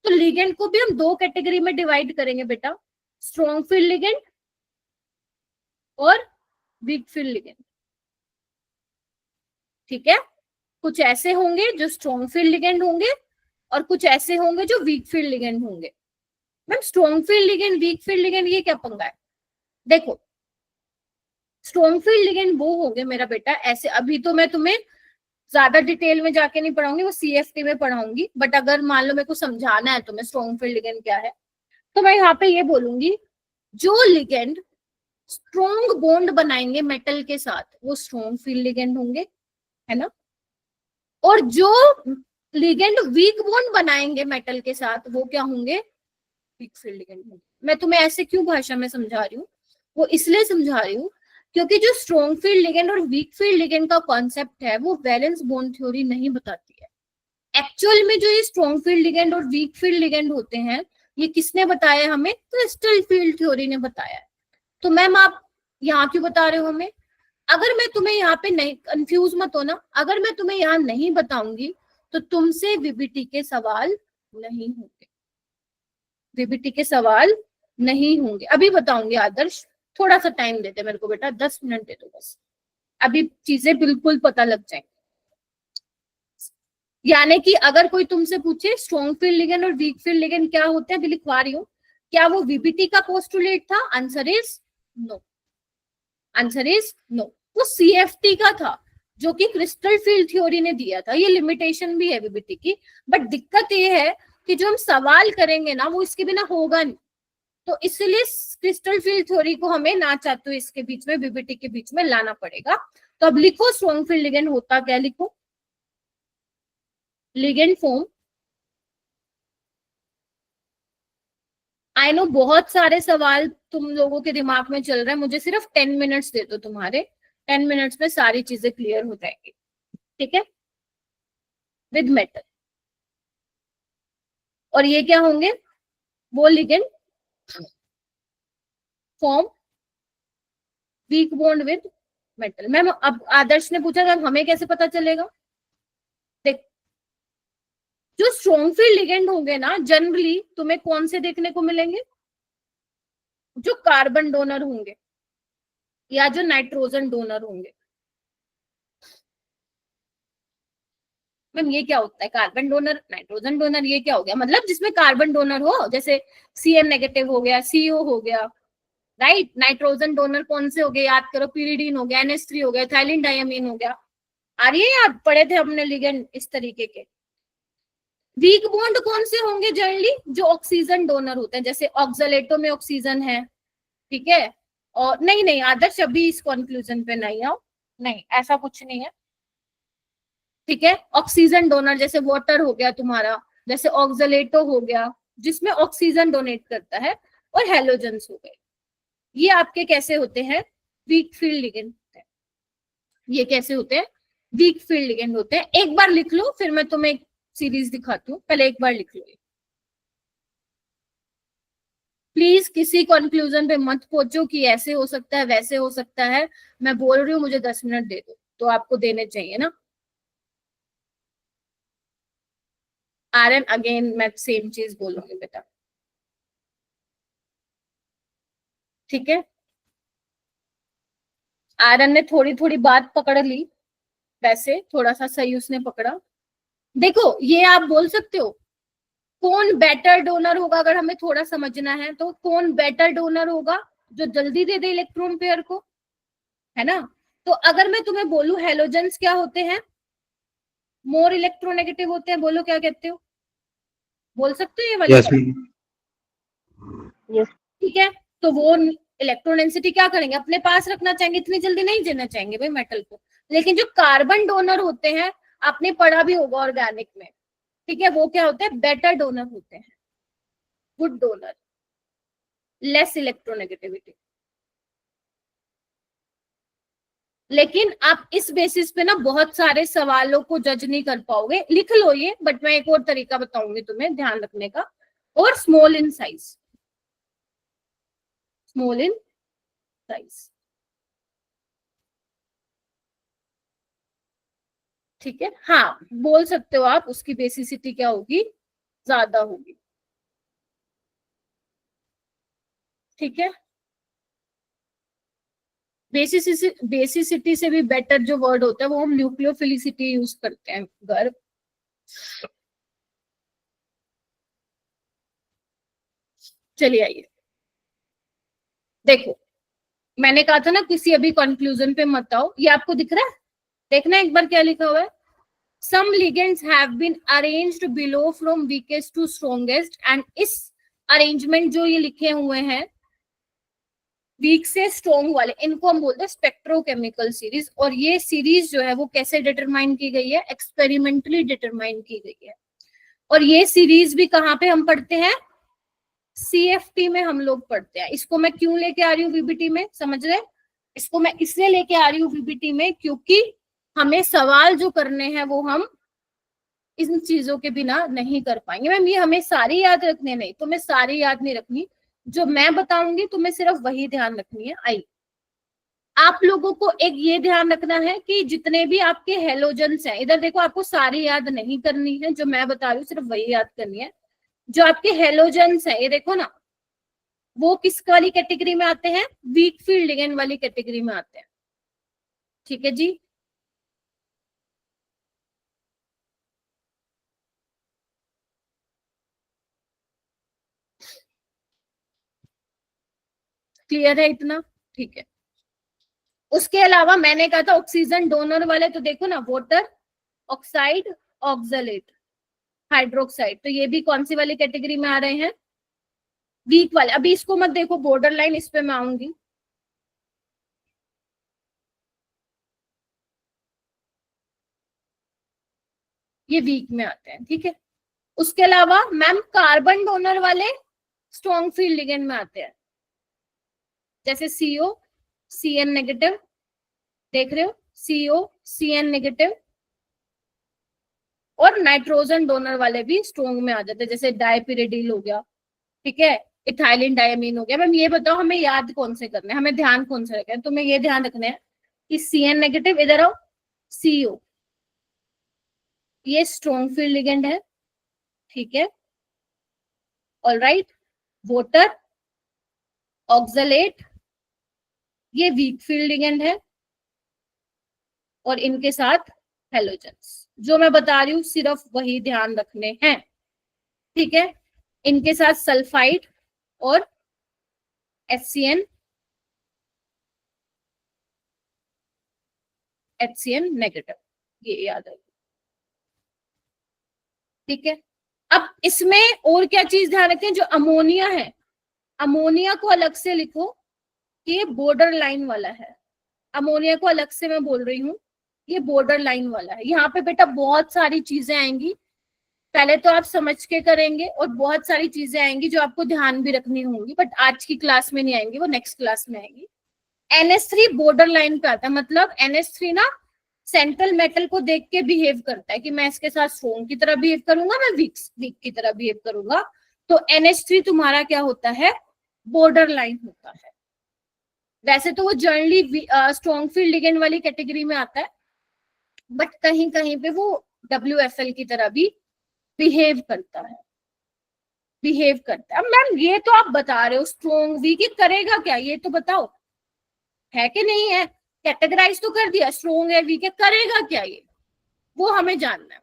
तो लिगेंड को भी हम 2 कैटेगरी में डिवाइड करेंगे बेटा, स्ट्रॉन्ग फील्ड लिगेंड और वीक फील्ड लिगेंड, ठीक है। कुछ ऐसे होंगे जो स्ट्रॉन्ग फील्ड लिगेंड होंगे और कुछ ऐसे होंगे जो वीक फील्ड लिगेंड होंगे। Ma'am strong field ligand, weak field ligand, ये क्या पंगा है? देखो स्ट्रॉन्ग फील्ड लिगेंड वो हो गए मेरा बेटा ऐसे। अभी तो मैं तुम्हें ज्यादा डिटेल में जाके नहीं पढ़ाऊंगी, वो CFT में पढ़ाऊंगी, बट अगर मान लो मेरे को समझाना है तुम्हें स्ट्रॉन्ग फील्ड लिगेंड क्या है, तो मैं यहाँ पे ये बोलूंगी, जो लिगेंड स्ट्रॉन्ग बॉन्ड बनाएंगे मेटल के साथ वो स्ट्रॉन्ग फील्ड लिगेंड होंगे, है ना। और जो लिगेंड वीक बॉन्ड बनाएंगे मेटल के साथ वो क्या होंगे? वीक फील्ड लिगेंड होंगे। मैं तुम्हें ऐसे क्यों भाषा में समझा रही हूँ? वो इसलिए समझा रही हूँ क्योंकि जो स्ट्रॉन्ग फील्ड लिगेंड और वीक फील्ड लिगेंड का कॉन्सेप्ट है वो वैलेंस बॉन्ड थ्योरी नहीं बताती है। एक्चुअल में जो ये स्ट्रॉन्ग फील्ड लिगेंड और वीक फील्ड लिगेंड होते हैं ये किसने बताया हमें? क्रिस्टल फील्ड थ्योरी ने बताया है। तो मैम आप यहाँ क्यों बता रहे हो हमें? अगर मैं तुम्हें यहाँ पे नहीं, कंफ्यूज मत हो ना, अगर मैं तुम्हें यहाँ नहीं बताऊंगी तो तुमसे वीबीटी के सवाल नहीं होंगे, वीबीटी के सवाल नहीं होंगे। अभी बताऊंगी आदर्श, थोड़ा सा टाइम देते मेरे को बेटा, 10 मिनट दे दो बस, अभी चीजें बिल्कुल पता लग जाएंगी। यानी कि अगर कोई तुमसे पूछे स्ट्रॉन्ग फील्ड लिगेंड और वीक फील्ड लिगेंड क्या होते हैं, अभी लिखवा रही हूँ, क्या वो वीबीटी का पोस्टुलेट था? Answer is no, answer is no. वो CFT का था जो कि क्रिस्टल फील्ड थ्योरी ने दिया था। ये लिमिटेशन भी है वीबीटी की, बट दिक्कत ये है कि जो हम सवाल करेंगे ना वो इसके बिना होगा नहीं। तो इसलिए क्रिस्टल फील्ड थ्योरी को हमें ना चाहते हुए इसके बीच में, बीबीटी के बीच में लाना पड़ेगा। तो अब लिखो स्ट्रॉन्ग फील्ड लिगेंड होता क्या, लिखो लिगेंड फॉर्म। आई नो बहुत सारे सवाल तुम लोगों के दिमाग में चल रहे हैं, मुझे सिर्फ 10 मिनट्स दे दो, तुम्हारे 10 मिनट्स में सारी चीजें क्लियर हो जाएंगी, ठीक है। विद मेटल, और ये क्या होंगे, वो ligand form weak bond with metal. Ma'am अब आदर्श ने पूछा मैम हमें कैसे पता चलेगा, देख जो स्ट्रॉन्ग फील्ड लिगेंड होंगे ना जनरली तुम्हें कौन से देखने को मिलेंगे, जो कार्बन डोनर होंगे या जो नाइट्रोजन डोनर होंगे। मैम ये क्या होता है, कार्बन डोनर नाइट्रोजन डोनर, ये क्या हो गया, मतलब जिसमें कार्बन डोनर हो, जैसे CN नेगेटिव हो गया, CO हो गया, राइट। नाइट्रोजन डोनर कौन से हो गए, याद करो, pyridine हो गया, NH3 हो गया, इथाइलिन डायमीन हो गया। आ रही है याद, पढ़े थे हमने लिगेंड इस तरीके के। वीक बॉन्ड कौन से होंगे जनरली, जो ऑक्सीजन डोनर होते हैं, जैसे ऑक्सलेटो में ऑक्सीजन है, ठीक है। और नहीं नहीं आदर्श अभी इस कंक्लूजन पे नहीं आओ, नहीं ऐसा कुछ नहीं है, ठीक है। ऑक्सीजन डोनर जैसे वाटर हो गया तुम्हारा, जैसे ऑक्सलेटो हो गया जिसमें ऑक्सीजन डोनेट करता है, और हेलोजेंस हो गए, ये आपके कैसे होते हैं, वीक फील्ड लिगेंड होते हैं। ये कैसे होते हैं, वीक फील्ड लिगेंड होते हैं। एक बार लिख लो, फिर मैं तुम्हें एक सीरीज दिखाती हूँ, पहले एक बार लिख लो। प्लीज किसी कंक्लूजन पे मत पहुंचो कि ऐसे हो सकता है वैसे हो सकता है, मैं बोल रही हूँ मुझे 10 मिनट दे दो, तो आपको देने चाहिए ना। आर्यन अगेन मैं सेम चीज बोलूंगी बेटा, ठीक है। आर्यन ने थोड़ी थोड़ी बात पकड़ ली, वैसे थोड़ा सा सही उसने पकड़ा। देखो ये आप बोल सकते हो कौन बेटर डोनर होगा, अगर हमें थोड़ा समझना है तो कौन बेटर डोनर होगा, जो जल्दी दे दे इलेक्ट्रॉन पेयर को, है ना। तो अगर मैं तुम्हें बोलूं हेलोजेंस क्या होते हैं, मोर इलेक्ट्रोनेगेटिव होते हैं, बोलो क्या कहते हो, बोल सकते हो ये वाली यस यस ठीक है। तो वो इलेक्ट्रॉन डेंसिटी क्या करेंगे, अपने पास रखना चाहेंगे, इतनी जल्दी नहीं देना चाहेंगे भाई मेटल को। लेकिन जो कार्बन डोनर होते हैं, आपने पढ़ा भी होगा ऑर्गेनिक में, ठीक है, वो क्या होते हैं, बेटर डोनर होते हैं, गुड डोनर, लेस इलेक्ट्रोनेगेटिविटी। लेकिन आप इस बेसिस पे ना बहुत सारे सवालों को जज नहीं कर पाओगे, लिख लो ये, बट मैं एक और तरीका बताऊंगी तुम्हें ध्यान रखने का। और small in size, small in size, ठीक है। हाँ बोल सकते हो आप, उसकी बेसिसिटी क्या होगी, ज्यादा होगी, ठीक है। बेसिसिटी से भी बेटर जो वर्ड होता है वो हम न्यूक्लियोफिलिसिटी यूज करते हैं गर्भ। चलिए आइए देखो, मैंने कहा था ना किसी अभी कंक्लूजन पे मत आओ, ये आपको दिख रहा है, देखना एक बार क्या लिखा हुआ है। Some ligands have been arranged below from weakest to strongest, and इस अरेंजमेंट जो ये लिखे हुए हैं वीक से स्ट्रॉन्ग वाले, इनको हम बोलते हैं स्पेक्ट्रोकेमिकल सीरीज। और ये सीरीज जो है वो कैसे डिटरमाइन की गई है, एक्सपेरिमेंटली डिटरमाइन की गई है। और ये सीरीज भी कहाँ पे हम पढ़ते हैं, CFT में हम लोग पढ़ते हैं। इसको मैं क्यों लेके आ रही हूँ VBT में, समझ रहे, इसको मैं इसलिए लेके आ रही हूँ VBT में क्योंकि हमें सवाल जो करने हैं वो हम इन चीजों के बिना नहीं कर पाएंगे। मैम ये हमें सारी याद रखने, नहीं तुम्हें सारी याद नहीं रखनी, जो मैं बताऊंगी तुम्हें सिर्फ वही ध्यान रखनी है। आई आप लोगों को एक ये ध्यान रखना है कि जितने भी आपके हेलोजेंस हैं, इधर देखो आपको सारी याद नहीं करनी है, जो मैं बता रही हूँ सिर्फ वही याद करनी है। जो आपके हेलोजेंस है ये देखो ना, वो किस वाली कैटेगरी में आते हैं, वीक फील्ड लिगेंड वाली कैटेगरी में आते हैं, ठीक है जी। क्लियर है इतना, ठीक है। उसके अलावा मैंने कहा था ऑक्सीजन डोनर वाले, तो देखो ना वाटर, ऑक्साइड, ऑक्सलेट, हाइड्रोक्साइड, तो ये भी कौन सी वाली कैटेगरी में आ रहे हैं, वीक वाले, अभी इसको मत देखो, बॉर्डर लाइन, इस पे मैं आऊंगी। ये वीक में आते हैं, ठीक है। उसके अलावा मैम कार्बन डोनर वाले स्ट्रॉन्ग फील्ड लिगेंड में आते हैं, जैसे CO CN नेगेटिव, देख रहे हो, CO CN नेगेटिव। और नाइट्रोजन डोनर वाले भी स्ट्रॉन्ग में आ जाते हैं, जैसे डाइपिरिडिल हो गया, ठीक है, इथाइलिन डायमीन हो गया। मैम ये बताओ हमें याद कौन से करने हैं, हमें ध्यान कौन से रखना है? तो मैं ये ध्यान रखना है कि CN नेगेटिव, इधर आओ, CO ये स्ट्रॉन्ग फील्ड लिगेंड है, ठीक है, ऑलराइट। वोटर ऑक्सलेट ये वीक फील्ड लिगेंड है, और इनके साथ हेलोजन्स। जो मैं बता रही हूँ सिर्फ वही ध्यान रखने हैं, ठीक है। इनके साथ सल्फाइड और HCN नेगेटिव, ये याद रखिए, ठीक है। अब इसमें और क्या चीज ध्यान रखें, जो अमोनिया है, अमोनिया को अलग से लिखो कि ये बॉर्डर लाइन वाला है। अमोनिया को अलग से मैं बोल रही हूँ, ये बॉर्डर लाइन वाला है। यहाँ पे बेटा बहुत सारी चीजें आएंगी, पहले तो आप समझ के करेंगे, और बहुत सारी चीजें आएंगी जो आपको ध्यान भी रखनी होंगी, बट आज की क्लास में नहीं आएंगी, वो नेक्स्ट क्लास में आएंगी। NH3 बॉर्डर लाइन पे आता है, मतलब NH3 ना सेंट्रल मेटल को देख के बिहेव करता है कि मैं इसके साथ स्ट्रॉन्ग की तरह बिहेव करूंगा, मैं वीक की तरह बिहेव करूंगा। तो NH3 तुम्हारा क्या होता है, बॉर्डर लाइन होता है। वैसे तो वो जनरली स्ट्रॉन्ग फील्ड लिगेंड वाली कैटेगरी में आता है, बट कहीं कहीं पे वो WFL की तरह भी बिहेव करता है, अब मैम ये तो आप बता रहे हो स्ट्रॉन्ग वीक, ये करेगा क्या ये तो बताओ, है कि नहीं है? कैटेगराइज तो कर दिया, स्ट्रॉन्ग है वीक है, करेगा क्या ये, वो हमें जानना है।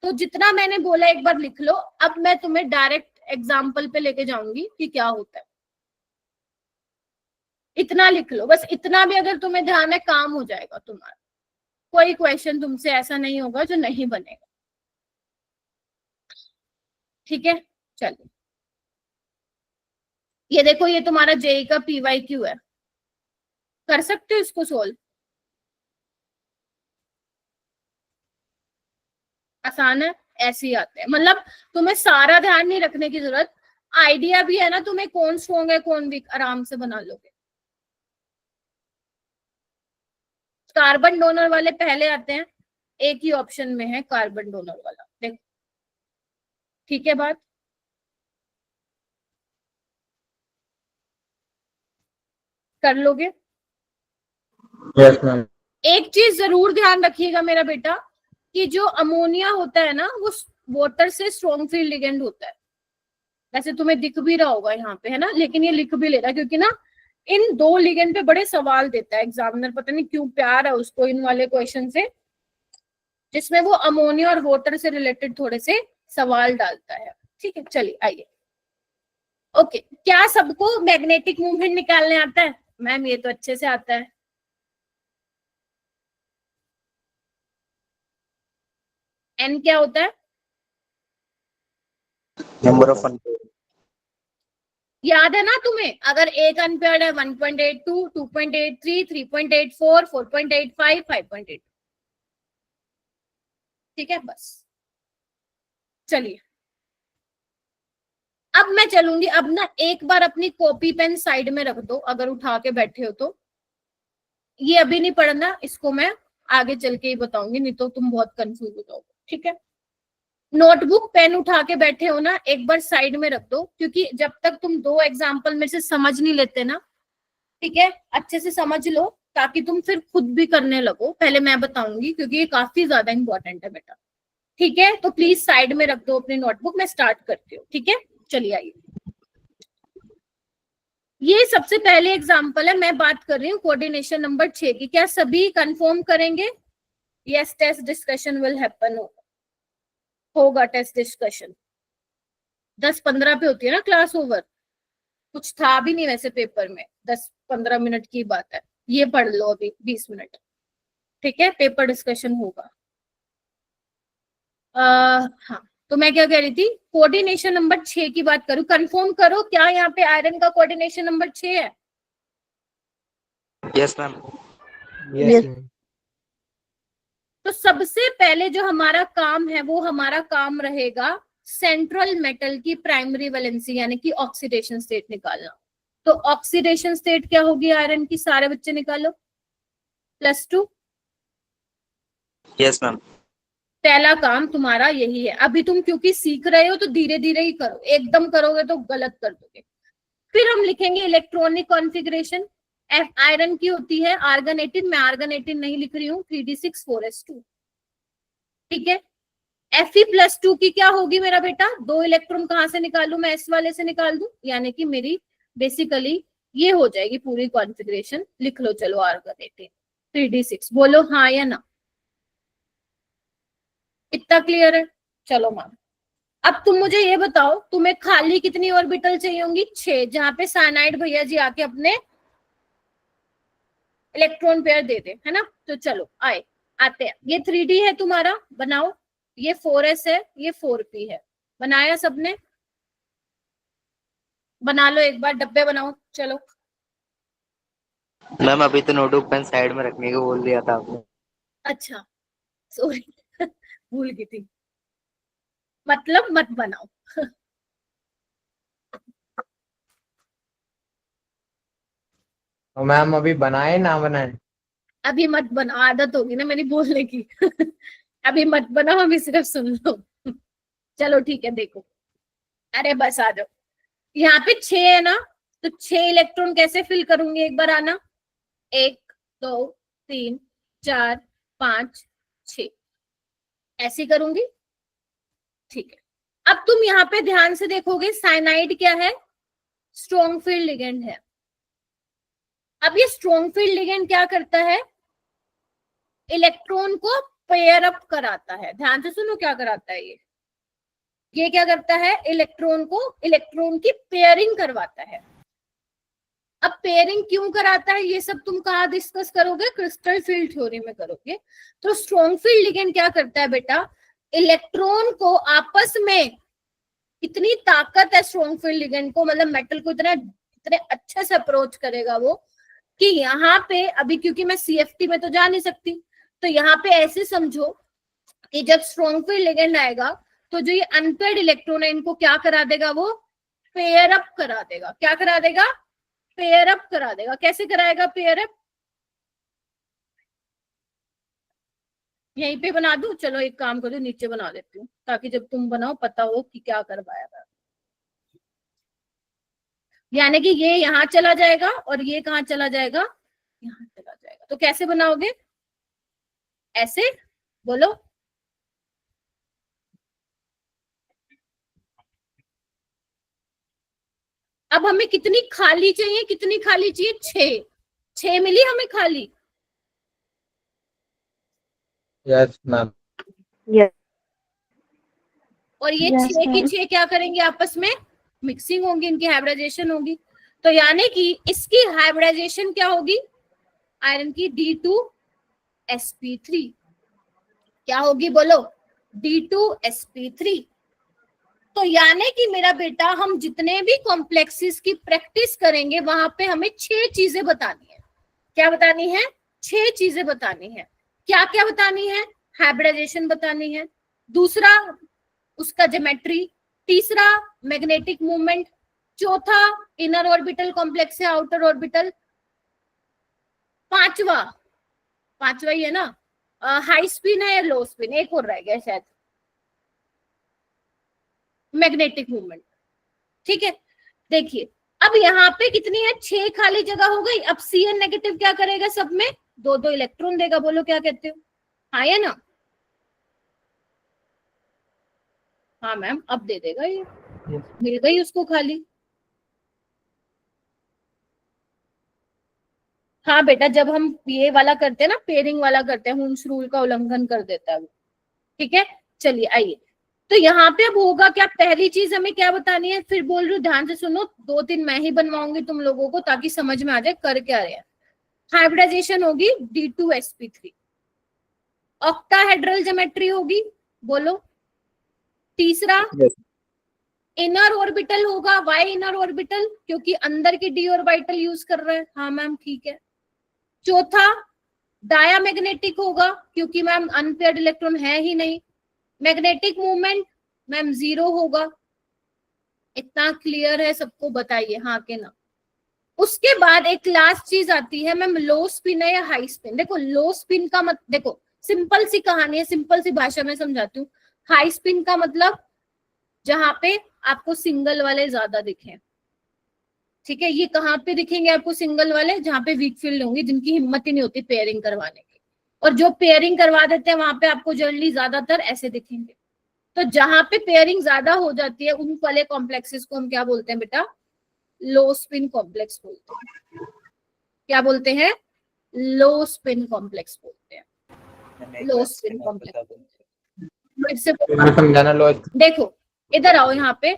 तो जितना मैंने बोला एक बार लिख लो, अब मैं तुम्हें डायरेक्ट एग्जाम्पल पे लेके जाऊंगी कि क्या होता है। इतना लिख लो, बस इतना भी अगर तुम्हें ध्यान है काम हो जाएगा तुम्हारा, कोई क्वेश्चन तुमसे ऐसा नहीं होगा जो नहीं बनेगा, ठीक है। चलिए ये देखो, ये तुम्हारा JEE का PYQ है, कर सकते हो इसको सोल्व, आसान है, ऐसे ही आते हैं। मतलब तुम्हें सारा ध्यान नहीं रखने की जरूरत, आइडिया भी है ना तुम्हें कौन स्ट्रॉन्ग है कौन वीक, आराम से बना लोगे। कार्बन डोनर वाले पहले आते हैं, एक ही ऑप्शन में है कार्बन डोनर वाला, देखो, ठीक है बात। कर लोगे? Yes ma'am. एक चीज जरूर ध्यान रखिएगा मेरा बेटा, कि जो अमोनिया होता है ना वो वाटर से स्ट्रॉन्ग फील्ड लिगेंड होता है। वैसे तुम्हें दिख भी रहा होगा यहाँ पे, है ना, लेकिन ये लिख भी ले रहा है क्योंकि ना इन दो लिगेंड पे बड़े सवाल देता है एग्जामिनर, पता नहीं क्यों प्यार है उसको इन वाले क्वेश्चन से, जिसमें वो अमोनिया और वाटर से रिलेटेड थोड़े से सवाल डालता है, ठीक है। चलिए आइए, ओके। क्या सबको मैग्नेटिक मूवमेंट निकालने आता है? मैम ये तो अच्छे से आता है। N क्या होता है? Number of unpaired. याद है ना तुम्हें? अगर एक अनपेयर्ड है 1.82, 2.83, 3.84, 4.85, 5.8, ठीक है बस। चलिए अब मैं चलूंगी, अब ना एक बार अपनी कॉपी पेन साइड में रख दो अगर उठा के बैठे हो तो, ये अभी नहीं पढ़ना, इसको मैं आगे चल के ही बताऊंगी, नहीं तो तुम बहुत कंफ्यूज हो जाओगे, ठीक है। नोटबुक पेन उठा के बैठे हो ना, एक बार साइड में रख दो, क्योंकि जब तक तुम दो एग्जाम्पल में से समझ नहीं लेते ना, ठीक है, अच्छे से समझ लो ताकि तुम फिर खुद भी करने लगो। पहले मैं बताऊंगी क्योंकि ये काफी ज्यादा इंपॉर्टेंट है बेटा, ठीक है। तो प्लीज साइड में रख दो अपनी नोटबुक, मैं स्टार्ट करती हूँ, ठीक है। चलिए आइए, ये सबसे पहले एग्जाम्पल है, मैं बात कर रही हूँ कोऑर्डिनेशन नंबर 6 की। क्या सभी कंफर्म करेंगे? Yes, test discussion will happen, होगा टेस्ट डिस्कशन। 10-15 पे होती है ना क्लास ओवर, कुछ था भी नहीं वैसे पेपर में, 10-15 मिनट की बात है, ये पढ़ लो अभी 20 मिनट, ठीक है। पेपर डिस्कशन होगा। हाँ तो मैं क्या कह रही थी, कोऑर्डिनेशन नंबर 6 की बात करूं, कंफर्म करो क्या यहाँ पे आयरन का कोऑर्डिनेशन नंबर 6 है? Yes ma'am. Yes ma'am. तो सबसे पहले जो हमारा काम है वो हमारा काम रहेगा सेंट्रल मेटल की प्राइमरी वैलेंसी यानी कि ऑक्सीडेशन स्टेट निकालना। तो ऑक्सीडेशन स्टेट क्या होगी आयरन की, सारे बच्चे निकालो, +2। Yes ma'am. पहला काम तुम्हारा यही है। अभी तुम क्योंकि सीख रहे हो तो धीरे धीरे ही करो, एकदम करोगे तो गलत कर दोगे। फिर हम लिखेंगे इलेक्ट्रॉनिक कॉन्फ़िगरेशन। एफ आयरन की होती है आर्गन 18, मैं आर्गन 18 नहीं लिख रही हूँ, 3d6 4s2, ठीक है। Fe+2 की क्या होगी मेरा बेटा, 2 इलेक्ट्रॉन कहां से निकालू मैं, एस वाले से निकाल दूं, यानी कि मेरी बेसिकली ये हो जाएगी पूरी कॉन्फ़िगरेशन। लिख लो चलो आर्गन 18 3d6, बोलो हाँ या ना, इतना क्लियर है? चलो मैम, अब तुम मुझे ये बताओ तुम्हें खाली कितनी ऑर्बिटल चाहिए होंगी, 6, जहां पे साइनाइड भैया जी आके अपने इलेक्ट्रॉन पेयर दे दे, है ना। तो चलो आते हैं, ये 3d है तुम्हारा, बनाओ। ये 4s है, ये 4p है, बनाया सबने? बना लो एक बार, डब्बे बनाओ चलो। मैम अभी तो नोटबुक पेन साइड में रखने को बोल दिया था आपने। अच्छा सॉरी भूल गई थी, मतलब मत बनाओ तो मैम अभी बनाए ना बनाए? अभी मत बनाओ, आदत होगी ना मेरी बोलने की अभी मत बनाओ, अभी सिर्फ सुन लो चलो ठीक है, देखो, अरे बस आ जाओ। यहाँ पे 6 है ना, तो 6 इलेक्ट्रॉन कैसे फिल करूंगी, एक बार आना, 1 2 3 4 5 6 ऐसे करूंगी, ठीक है। अब तुम यहाँ पे ध्यान से देखोगे, साइनाइड क्या है, स्ट्रॉन्ग फील्ड लिगेंड है। अब ये स्ट्रॉन्ग फील्ड लिगेंड क्या करता है, इलेक्ट्रॉन को पेयर अप कराता है। ध्यान से सुनो क्या कराता है ये क्या करता है, इलेक्ट्रॉन की पेयरिंग करवाता है। अब पेयरिंग क्यों कराता है ये सब तुम कहाँ डिस्कस करोगे, क्रिस्टल फील्ड थ्योरी में करोगे। तो स्ट्रॉन्ग फील्ड लिगेंड क्या करता है बेटा, इलेक्ट्रॉन को आपस में, इतनी ताकत है स्ट्रॉन्ग फील्ड लिगेंड को, मतलब मेटल को इतने अच्छे से अप्रोच करेगा वो, कि यहाँ पे अभी क्योंकि मैं CFT में तो जा नहीं सकती, तो यहाँ पे ऐसे समझो कि जब स्ट्रॉन्ग फील्ड लिगेंड आएगा तो जो ये अनपेयर्ड इलेक्ट्रॉन है इनको क्या करा देगा, वो पेयर अप करा देगा। क्या करा देगा, पेयर अप करा देगा। कैसे कराएगा पेयर अप, यहीं पे बना दूं, चलो एक काम करो नीचे बना देती हूँ, ताकि जब तुम बनाओ पता हो कि क्या करवाया था। यानी कि ये यहाँ चला जाएगा और ये कहाँ चला जाएगा, यहाँ चला जाएगा। तो कैसे बनाओगे, ऐसे बोलो, अब हमें कितनी खाली चाहिए, कितनी खाली चाहिए, 6 मिली हमें खाली। Yes ma'am. और ये Yes, 6 की ma'am. 6 क्या करेंगे, आपस में मिक्सिंग होगी, इनकी हाइब्रिडाइजेशन होगी। तो यानी कि इसकी हाइब्रिडाइजेशन क्या होगी, आयरन की D2sp3 क्या होगी, बोलो, D2sp3। तो यानी कि मेरा बेटा हम जितने भी कॉम्प्लेक्सेस की प्रैक्टिस करेंगे वहां पे हमें 6 चीजें बतानी है। क्या बतानी है, 6 चीजें बतानी है। क्या क्या बतानी है, हाइब्रिडाइजेशन बतानी है, दूसरा उसका ज्योमेट्री, तीसरा मैग्नेटिक मूवमेंट, चौथा इनर ऑर्बिटल कॉम्प्लेक्स है आउटर ऑर्बिटल, पांचवा ही है ना, हाई स्पिन है या लो स्पिन, एक और रह गया शायद, मैग्नेटिक मूवमेंट, ठीक है। देखिए अब यहाँ पे कितनी है, 6 खाली जगह हो गई। अब Cn नेगेटिव क्या करेगा, सब में 2-2 इलेक्ट्रॉन देगा, बोलो क्या कहते हो, हाँ या ना? हाँ मैम, अब दे देगा ये, मिल गई उसको खाली। हाँ बेटा, जब हम ये वाला करते हैं ना, पेयरिंग वाला करते हैं, हुम्स रूल का उल्लंघन कर देता है वो, ठीक है। चलिए आइए, तो यहाँ पे अब होगा क्या, पहली चीज हमें क्या बतानी है, फिर बोल रही हूँ ध्यान से सुनो, 2-3 मैं ही बनवाऊंगी तुम लोगों को ताकि समझ में आ जाए कर क्या रहे हैं। हाइब्रिडाइजेशन होगी D2sp3, ऑक्टाहेड्रल ज्योमेट्री होगी, बोलो, तीसरा Yes. इनर ऑर्बिटल होगा, वाई इनर ऑर्बिटल, क्योंकि अंदर की डी ऑर्बिटल यूज कर रहे हैं। हाँ मैम ठीक है। चौथा डायामैग्नेटिक होगा, क्योंकि मैम अनपेयर्ड इलेक्ट्रॉन है ही नहीं। मैग्नेटिक मूवमेंट मैम 0 होगा। इतना क्लियर है सबको? बताइए हाँ के ना। उसके बाद एक लास्ट चीज आती है मैम, लो स्पिन है या हाई स्पिन। देखो लो स्पिन का मत, देखो सिंपल सी कहानी है, सिंपल सी भाषा में समझाती हूँ। हाई स्पिन का मतलब जहां पे आपको सिंगल वाले ज्यादा दिखे, ठीक है। ये कहाँ पे दिखेंगे आपको सिंगल वाले? जहां पे वीक फील्ड होंगी, जिनकी हिम्मत ही नहीं होती पेयरिंग करवाने की, और जो पेयरिंग करवा देते हैं वहां पे आपको जनरली ज्यादातर ऐसे दिखेंगे। तो जहां पे पेयरिंग ज्यादा हो जाती है उन वाले कॉम्प्लेक्सेस को हम क्या बोलते हैं बेटा? लो स्पिन कॉम्प्लेक्स बोलते हैं। क्या बोलते हैं? लो स्पिन कॉम्प्लेक्स बोलते हैं। मैंने एक लो बार स्पिन spin off कॉम्प्लेक्स। बता दूं। फिर से समझाना लो। देखो इधर आओ यहाँ पे।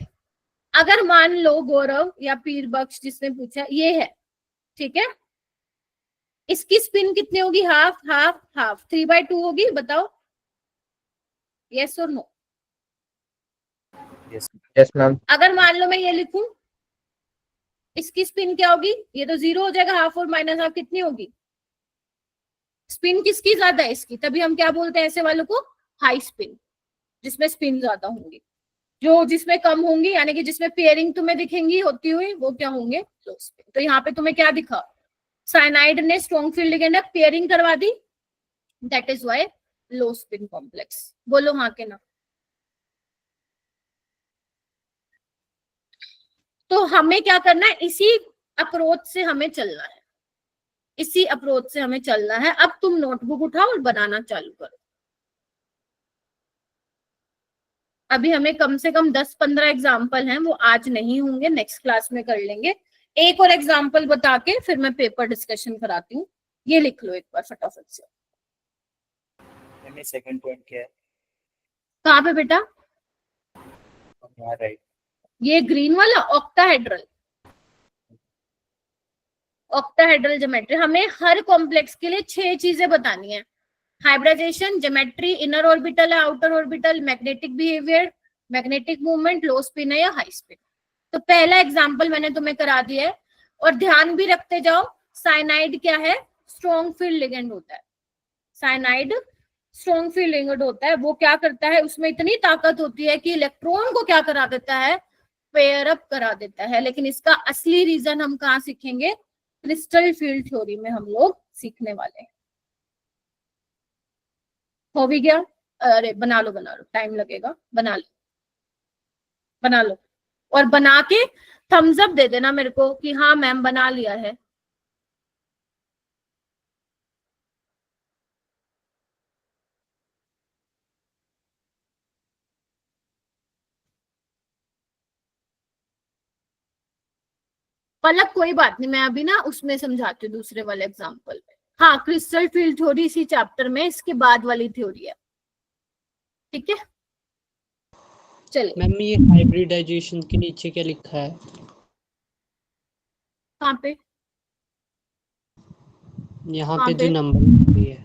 अगर मान लो गौरव या पीर बख्श जिसने पूछा, ये है ठीक है, इसकी स्पिन कितनी होगी? हाफ हाफ हाफ, 3/2 होगी। बताओ यस और नो। Yes ma'am. अगर मान लो मैं ये लिखूं, इसकी स्पिन क्या होगी? ये तो 0 हो जाएगा। हाफ और माइनस हाफ कितनी होगी? स्पिन किसकी ज्यादा है? इसकी। तभी हम क्या बोलते हैं ऐसे वालों को? हाई स्पिन, जिसमें स्पिन ज्यादा होंगी। जो जिसमें कम होंगी, यानी कि जिसमें पेयरिंग तुम्हें दिखेंगी होती हुई, वो क्या होंगे? लो स्पिन। तो यहाँ पे तुम्हें क्या दिखा? साइनाइड ने स्ट्रॉन्ग फील्ड लिगेंड पेयरिंग करवा दी, that is why low spin complex. बोलो हाँ के ना। तो हमें क्या करना है? इसी अप्रोच से हमें चलना है, इसी अप्रोच से हमें चलना है। अब तुम नोटबुक उठाओ और बनाना चालू करो। अभी हमें कम से कम 10-15 एग्जाम्पल हैं, वो आज नहीं होंगे, नेक्स्ट क्लास में कर लेंगे। एक और एग्जाम्पल बता के फिर मैं पेपर डिस्कशन कराती हूँ। ये लिख लो एक बार फटाफट से। मैंने सेकंड पॉइंट क्या है? कहाँ पे बेटा? यहाँ राइट। ये ग्रीन वाला ऑक्टाहेड्रल, ऑक्टाहेड्रल ज्योमेट्री। हमें हर कॉम्प्लेक्स के लिए 6 चीजें बतानी है। हाइब्रिडाइजेशन, ज्योमेट्री, इनर ऑर्बिटल है, outer orbital, magnetic behaviour, magnetic movement, लो स्पिन है या हाई स्पिन। तो पहला एग्जांपल मैंने तुम्हें करा दिया है, और ध्यान भी रखते जाओ। साइनाइड क्या है? स्ट्रॉन्ग फील्ड लिगेंड होता है। साइनाइड स्ट्रॉन्ग फील्ड लिगेंड होता है। वो क्या करता है? उसमें इतनी ताकत होती है कि इलेक्ट्रॉन को क्या करा देता है? पेयर अप करा देता है। लेकिन इसका असली रीजन हम कहाँ सीखेंगे? क्रिस्टल फील्ड थ्योरी में हम लोग सीखने वाले हैं। हो भी गया? अरे बना लो टाइम लगेगा। बना लो और बना के थम्स अप दे देना मेरे को कि हाँ मैम बना लिया है। पलक कोई बात नहीं, मैं अभी ना उसमें समझाती हूँ दूसरे वाले एग्जाम्पल में। हाँ क्रिस्टल फील्ड थ्योरी इसी चैप्टर में, इसके बाद वाली थ्योरी है, ठीक है। चलिए मैम ये हाइब्रिडाइजेशन के नीचे क्या लिखा है? कहाँ पे? यहाँ कहाँ पे जो पे? नंबर है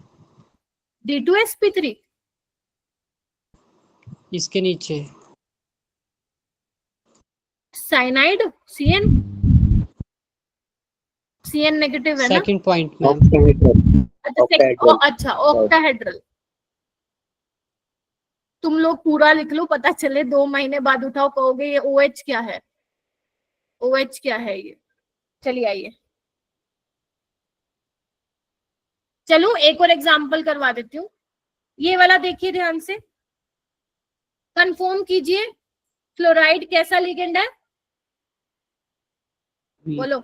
D2sp3 इसके नीचे साइनाइड CN नेगेटिव है ना? Second point ma'am. अच्छा ऑक्टाहेड्रल। तुम लोग पूरा लिख लो, पता चले 2 महीने बाद उठाओ कहोगे ये OH क्या है, OH क्या है ये। चलिए आइए, चलो एक और एग्जांपल करवा देती हूँ। ये वाला देखिए ध्यान से, कंफर्म कीजिए फ्लोराइड कैसा लिगेंड है? बोलो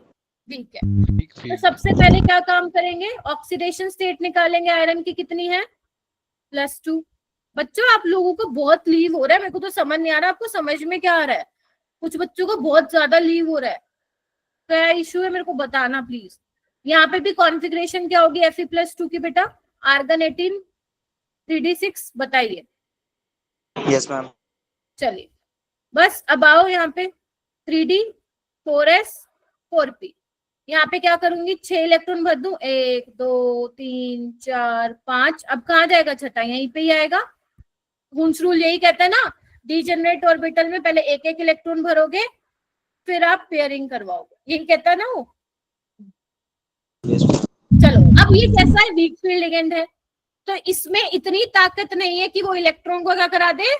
वीक है। तो सबसे पहले क्या काम करेंगे? ऑक्सीडेशन स्टेट निकालेंगे। आयरन की कितनी है? +2। बच्चों आप लोगों को बहुत लीव हो रहा है, मेरे को तो समझ नहीं आ रहा आपको समझ में क्या आ रहा है। कुछ बच्चों को बहुत ज्यादा लीव हो रहा है, क्या इशू है मेरे को बताना प्लीज। यहाँ पे भी कॉन्फ़िगरेशन क्या होगी Fe+2 की बेटा? आर्गन 18 3d6 बताइए। Yes ma'am. चलिए बस अब आओ यहाँ पे 3d 4s 4p। यहाँ पे क्या करूंगी? 6 इलेक्ट्रॉन भर दूं, 1 2 3 4 5। अब कहाँ जाएगा छठा? यहीं पे ही आएगा। हुंस रूल यही कहता है ना, डीजेनरेट ऑर्बिटल में पहले एक एक इलेक्ट्रॉन भरोगे, फिर आप पेयरिंग करवाओगे, यही कहता है ना वो। चलो अब ये कैसा है, वीक फील्ड लिगेंड है, तो इसमें इतनी ताकत नहीं है कि वो इलेक्ट्रॉन को क्या करा दे,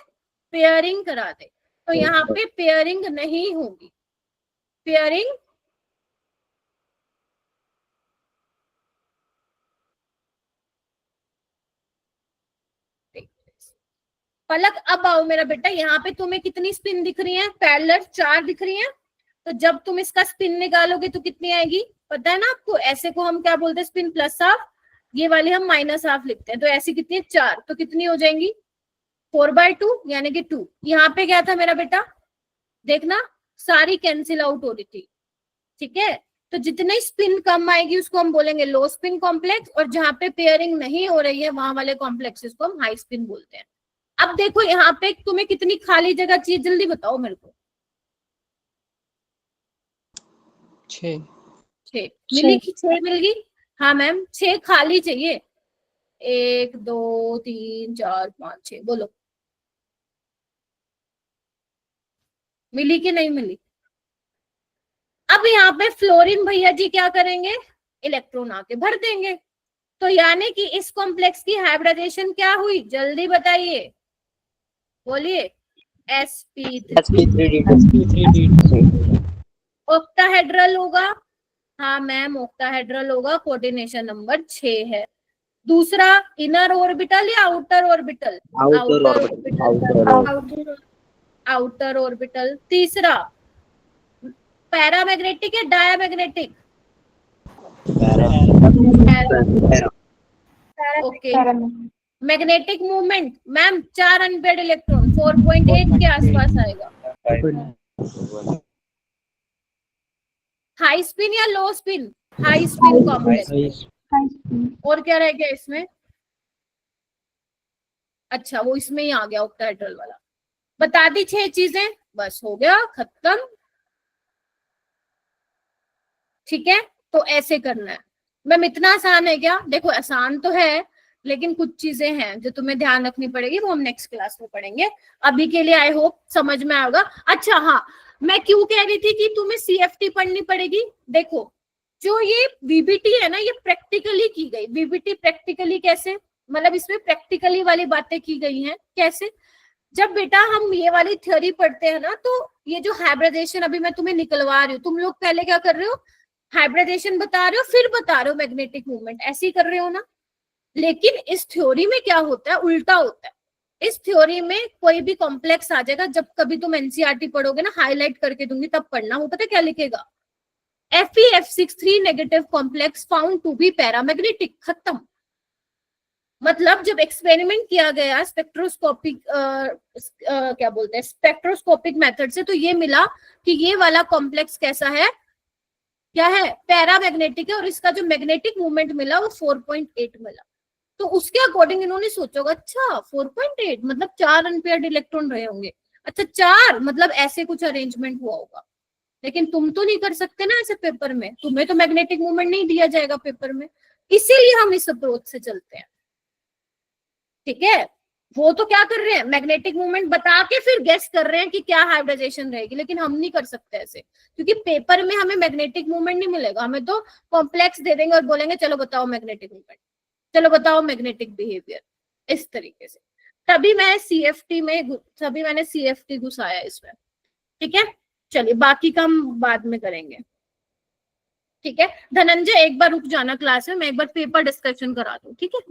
पेयरिंग करा दे। तो यहाँ पे पेयरिंग नहीं होगी, पेयरिंग पलक अब आओ मेरा बेटा, यहाँ पे तुम्हें कितनी स्पिन दिख रही है, पैरेलल 4 दिख रही है। तो जब तुम इसका स्पिन निकालोगे तो कितनी आएगी, पता है ना आपको, ऐसे को हम क्या बोलते हैं, स्पिन प्लस हाफ, ये वाली हम माइनस हाफ लिखते हैं। तो ऐसी कितनी है, 4, तो कितनी हो जाएंगी 4/2 यानी कि 2। यहाँ पे क्या था मेरा बेटा, देखना सारी कैंसिल आउट हो रही थी, ठीक है। तो जितनी स्पिन कम आएगी उसको हम बोलेंगे लो स्पिन कॉम्प्लेक्स, और जहां पे पेयरिंग नहीं हो रही है वहां वाले कॉम्प्लेक्सेस को हम हाई स्पिन बोलते हैं। अब देखो यहाँ पे तुम्हें कितनी खाली जगह चाहिए, जल्दी बताओ मेरे को। 6। 6 मिली कि 6 मिल गई, हाँ मैम 6 खाली चाहिए, 1 2 3 4 5 6, बोलो मिली कि नहीं मिली। अब यहाँ पे फ्लोरीन भैया जी क्या करेंगे, इलेक्ट्रॉन आके भर देंगे। तो यानी कि इस कॉम्प्लेक्स की हाइब्रिडाइजेशन क्या हुई, जल्दी बताइए, बोलिए। sp3 ऑक्टाहेड्रल होगा, हाँ मैम ऑक्टाहेड्रल होगा, कोऑर्डिनेशन नंबर 6 है। दूसरा इनर ऑर्बिटल या आउटर ऑर्बिटल, आउटर ऑर्बिटल। तीसरा पैरामैग्नेटिक या diamagnetic, okay. Magnetic movement ma'am 4 unpaired electron 4.8 के आसपास आएगा। हाई स्पिन या लो स्पिन, हाई स्पिन कॉम्प्लेक्स। और क्या रह गया इसमें, अच्छा वो इसमें ही आ गया ऑक्टाहेड्रल वाला। बता दी 6 चीजें, बस हो गया खत्म, ठीक है। तो ऐसे करना है मैम, इतना आसान है क्या, देखो आसान तो है लेकिन कुछ चीजें हैं जो तुम्हें ध्यान रखनी पड़ेगी, वो हम नेक्स्ट क्लास में पढ़ेंगे। अभी के लिए आई होप समझ में आएगा। अच्छा हाँ, मैं क्यों कह रही थी कि तुम्हें सीएफटी पढ़नी पड़ेगी, देखो जो ये वीबीटी है ना, ये प्रैक्टिकली की गई, वीबीटी प्रैक्टिकली कैसे, मतलब इसमें प्रैक्टिकली वाली बातें की गई हैं। कैसे, जब बेटा हम ये वाली थ्योरी पढ़ते हैं ना, तो ये जो हाइब्रिडाइजेशन अभी मैं तुम्हें निकलवा रही हूँ, तुम लोग पहले क्या कर रहे हो, हाइब्रिडाइजेशन बता रहे हो फिर बता रहे हो मैग्नेटिक मूवमेंट, ऐसे ही कर रहे हो ना। लेकिन इस थ्योरी में क्या होता है, उल्टा होता है। इस थ्योरी में कोई भी कॉम्प्लेक्स आ जाएगा, जब कभी तुम एनसीईआरटी पढ़ोगे ना, हाईलाइट करके दूंगी तब पढ़ना, वो पता है क्या लिखेगा, FeF63 negative complex found to be paramagnetic, खत्म। मतलब जब एक्सपेरिमेंट किया गया स्पेक्ट्रोस्कोपिक क्या बोलते हैं, स्पेक्ट्रोस्कोपिक मेथड से, तो ये मिला कि ये वाला कॉम्प्लेक्स कैसा है, क्या है, पैरामैग्नेटिक है, और इसका जो मैग्नेटिक मूवमेंट मिला वो 4.8 मिला। तो उसके अकॉर्डिंग इन्होंने सोचा होगा, अच्छा 4.8 मतलब 4 अनपेयर्ड इलेक्ट्रॉन रहे होंगे, अच्छा 4 मतलब ऐसे कुछ अरेंजमेंट हुआ होगा। लेकिन तुम तो नहीं कर सकते ना ऐसे पेपर में, तुम्हें तो मैग्नेटिक मूवमेंट नहीं दिया जाएगा पेपर में, इसीलिए हम इस अप्रोच से चलते हैं, ठीक है। वो तो क्या कर रहे हैं, मैग्नेटिक मूवमेंट बता के फिर गेस कर रहे हैं कि क्या हाइब्रिडाइजेशन रहेगी, लेकिन हम नहीं कर सकते ऐसे, क्योंकि पेपर में हमें मैग्नेटिक मूवमेंट नहीं मिलेगा, हमें तो कॉम्प्लेक्स दे देंगे और बोलेंगे चलो बताओ मैग्नेटिक मूवमेंट, चलो बताओ मैग्नेटिक बिहेवियर, इस तरीके से। तभी मैंने सीएफटी घुसाया इसमें, ठीक है। चलिए बाकी का हम बाद में करेंगे, ठीक है। धनंजय एक बार रुक जाना क्लास में, मैं एक बार पेपर डिस्कशन करा दूं, ठीक है।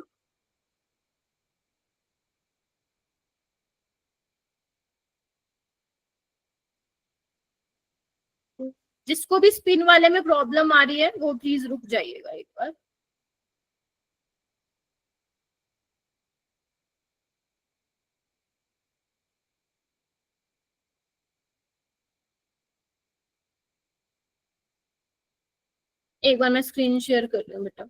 जिसको भी स्पिन वाले में प्रॉब्लम आ रही है वो प्लीज रुक जाइएगा एक बार। एक बार मैं स्क्रीन शेयर कर रही हूँ बेटा।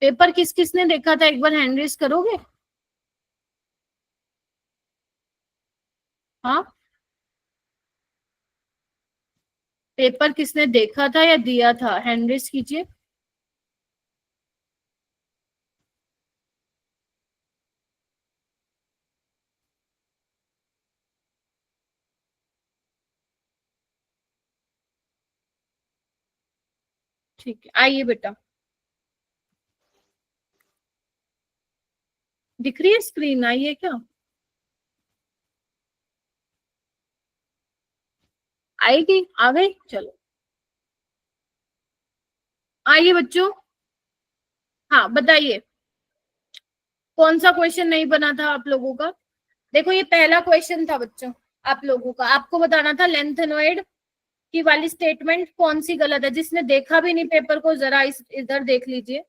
पेपर किस किसने देखा था, एक बार हैंड रेज करोगे? हाँ, पेपर किसने देखा था या दिया था, हैंड रेज कीजिए। ठीक है, आइए बेटा, दिख रही है स्क्रीन, आइए क्या? आएगी, आ गई, चलो आइए बच्चों। हाँ बताइए, कौन सा क्वेश्चन नहीं बना था आप लोगों का? देखो ये पहला क्वेश्चन था बच्चों आप लोगों का, आपको बताना था लेंथेनॉइड की वाली स्टेटमेंट कौन सी गलत है। जिसने देखा भी नहीं पेपर को, जरा इधर देख लीजिए।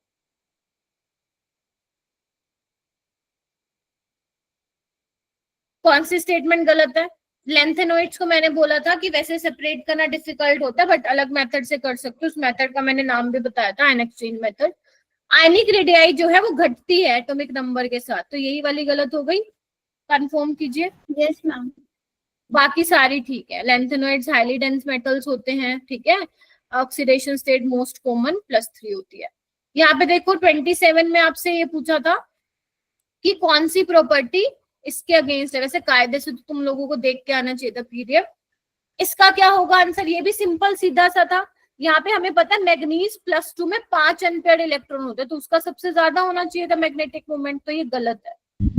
कौन सी स्टेटमेंट गलत है? लेंथेनॉइड्स को मैंने बोला था कि वैसे सेपरेट करना डिफिकल्ट होता है, बट अलग मेथड से कर सकते हो। उस मेथड का मैंने नाम भी बताया था, ion exchange method. Ionic radii जो है वो घटती है एटॉमिक नंबर के साथ, तो यही वाली गलत हो गई, कंफर्म कीजिए। Yes ma'am. बाकी सारी ठीक है। लेंथेनॉइड्स हाईली डेंस मेटल्स होते हैं, ठीक है। ऑक्सीडेशन स्टेट मोस्ट कॉमन +3 होती है। यहाँ पे देखो 27 में आपसे ये पूछा था कि कौन सी प्रॉपर्टी इसके अगेंस्ट है। वैसे कायदे से तो तुम लोगों को देख के आना चाहिए था पीडीएफ। इसका क्या होगा आंसर, ये भी सिंपल सीधा सा था। यहाँ पे हमें पता है मैग्नीज +2 में 5 अनपेयर्ड इलेक्ट्रॉन होते हैं, तो उसका सबसे ज्यादा होना चाहिए था मैग्नेटिक मोमेंट, तो ये गलत है।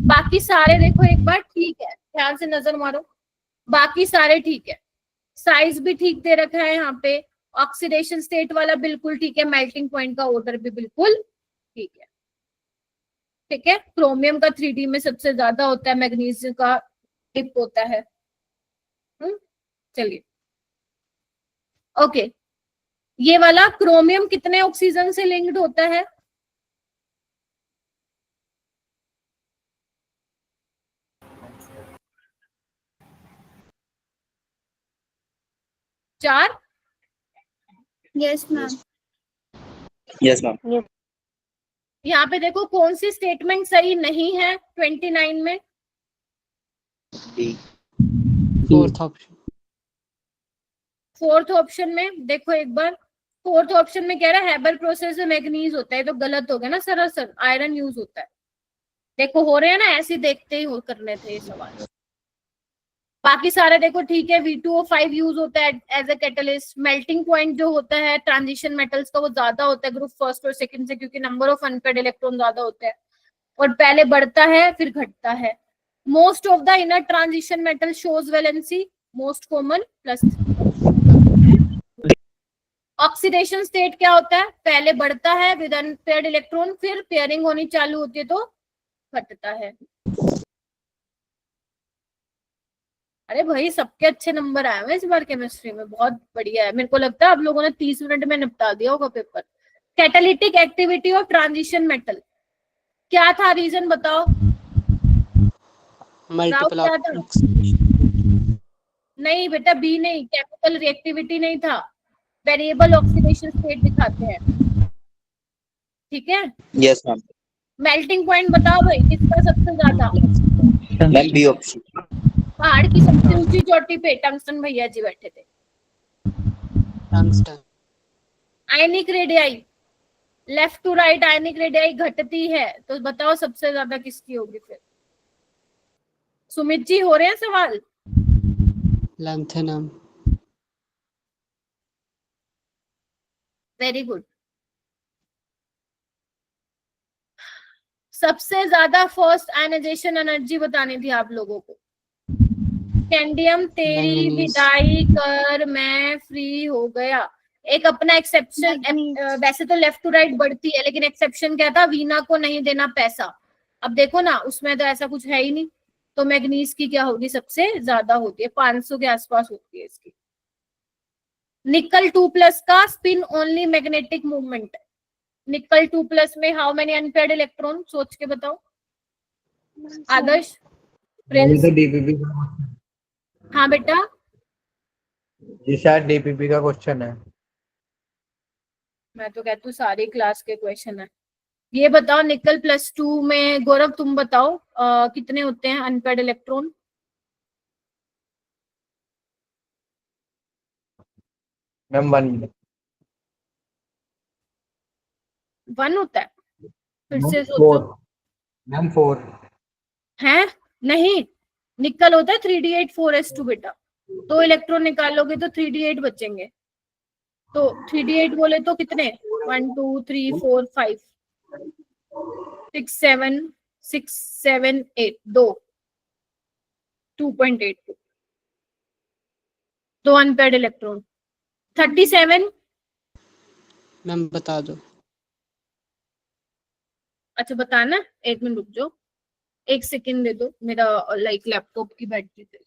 बाकी सारे देखो एक बार ठीक है, ध्यान से नजर मारो, बाकी सारे ठीक है। साइज भी ठीक दे रखा है यहाँ पे, ऑक्सीडेशन स्टेट वाला बिल्कुल ठीक है, मेल्टिंग पॉइंट का ऑर्डर भी बिल्कुल ठीक है। ठीक है, क्रोमियम का 3D में सबसे ज्यादा होता है, मैग्नीशियम का टिप होता है। चलिए ओके, ये वाला क्रोमियम कितने ऑक्सीजन से लिंक्ड होता है? चार। Yes ma'am. Yes ma'am. यहाँ पे देखो कौन सी स्टेटमेंट सही नहीं है 29 में? Fourth option. फोर्थ ऑप्शन में देखो एक बार, फोर्थ ऑप्शन में कह रहा है हेबर प्रोसेस में मैग्नीज होता है, तो गलत हो गया ना सरासर, आयरन यूज होता है। देखो हो रहे हैं ना, ऐसे देखते ही हो करने थे ये सवाल। बाकी सारे देखो ठीक है, V2O5 यूज होता है as a catalyst. Melting point जो होता है ट्रांजिशन मेटल्स का वो ज्यादा होता है ग्रुप फर्स्ट और सेकंड से, क्योंकि नंबर ऑफ अनपेयर्ड इलेक्ट्रॉन ज्यादा होते हैं और पहले बढ़ता है फिर घटता है। Most of the inner transition metal shows valency most common +3। Oxidation state क्या होता है, पहले बढ़ता है विद अनपेयर्ड इलेक्ट्रॉन, फिर पेयरिंग होनी चालू होती है तो घटता है। अरे भाई सबके अच्छे नंबर आए हैं इस बार केमिस्ट्री में, बहुत बढ़िया है। मेरे को लगता है आप लोगों ने 30 मिनट में निपटा दिया होगा paper. Catalytic activity of transition metal क्या था, रीजन बताओ। मल्टीपल क्या था? नहीं बेटा, बी नहीं, केमिकल रिएक्टिविटी नहीं था, वेरिएबल ऑक्सीडेशन स्टेट दिखाते हैं। ठीक है, यस मैम। मेल्टिंग पॉइंट बताओ भाई किसका सबसे ज्यादा? Ma'am B option. पहाड़ की सबसे ऊंची चोटी पे टंगस्टन भैया जी बैठे थे। Tungsten. Ionic radii left to right, ionic radii घटती है, तो बताओ सबसे ज्यादा किसकी होगी फिर? सुमित जी हो रहे हैं सवाल? लैंथेनम। Very good. सबसे ज्यादा फर्स्ट आयनाइजेशन एनर्जी बतानी थी आप लोगों को। कैंडियम तेरी मैंगनीज। विदाई कर मैं फ्री हो गया। एक अपना एक्सेप्शन, वैसे तो लेफ्ट टू राइट बढ़ती है, लेकिन एक्सेप्शन क्या था, वीना को नहीं देना पैसा। अब देखो ना, उसमें तो ऐसा कुछ है ही नहीं, तो मैग्नीज की क्या होगी, सबसे ज्यादा होती है, 500 के आसपास होती है इसकी। निकल 2+ का स्पिन ओनली मैग्नेटिक मूवमेंट है। निकल 2+ में हाउ मेनी अनपेयर्ड इलेक्ट्रॉन, सोच के बताओ। आदर्श, प्रिंस। डीपीपी। हाँ बेटा, ये शायद डीपीपी का क्वेश्चन है। मैं तो कहती हूँ सारी क्लास के क्वेश्चन है। ये बताओ निकल +2 में, गौरव तुम बताओ कितने होते हैं अनपेड इलेक्ट्रॉन? मैम 1 वन होता है? फिर से 4 सोचो। मैम 4 है नहीं, निकल होता है 3d8 4s2 बेटा। तो इलेक्ट्रॉन निकालोगे तो 3d8 बचेंगे। तो 3d8 बोले तो कितने, 1 2 3 4 5 6 7 6 7 8 2 2.82 दो अनपेड इलेक्ट्रॉन। 37। मैम बता दो। अच्छा बताना, 1 मिनट रुक जाओ, 1 सेकेंड दे दो, मेरा लाइक लैपटॉप की बैटरी पे।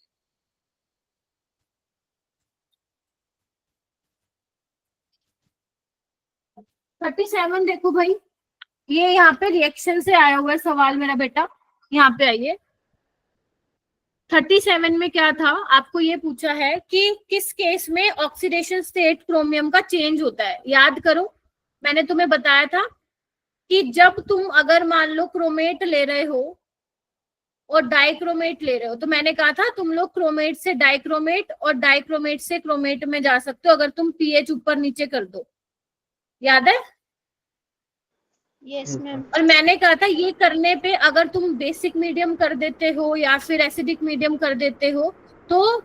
थर्टी 37 देखो भाई, ये यहाँ पे रिएक्शन से आया हुआ है सवाल मेरा बेटा। यहाँ पे आइए, 37 में क्या था, आपको ये पूछा है कि किस केस में ऑक्सीडेशन स्टेट क्रोमियम का चेंज होता है। याद करो, मैंने तुम्हें बताया था कि जब तुम अगर मान लो क्रोमेट ले रहे हो और डाइक्रोमेट ले रहे हो, तो मैंने कहा था तुम लोग क्रोमेट से डाइक्रोमेट और डाइक्रोमेट से क्रोमेट में जा सकते हो अगर तुम पीएच ऊपर नीचे कर दो। याद है? Yes ma'am. और मैंने कहा था ये करने पे अगर तुम बेसिक मीडियम कर देते हो या फिर एसिडिक मीडियम कर देते हो तो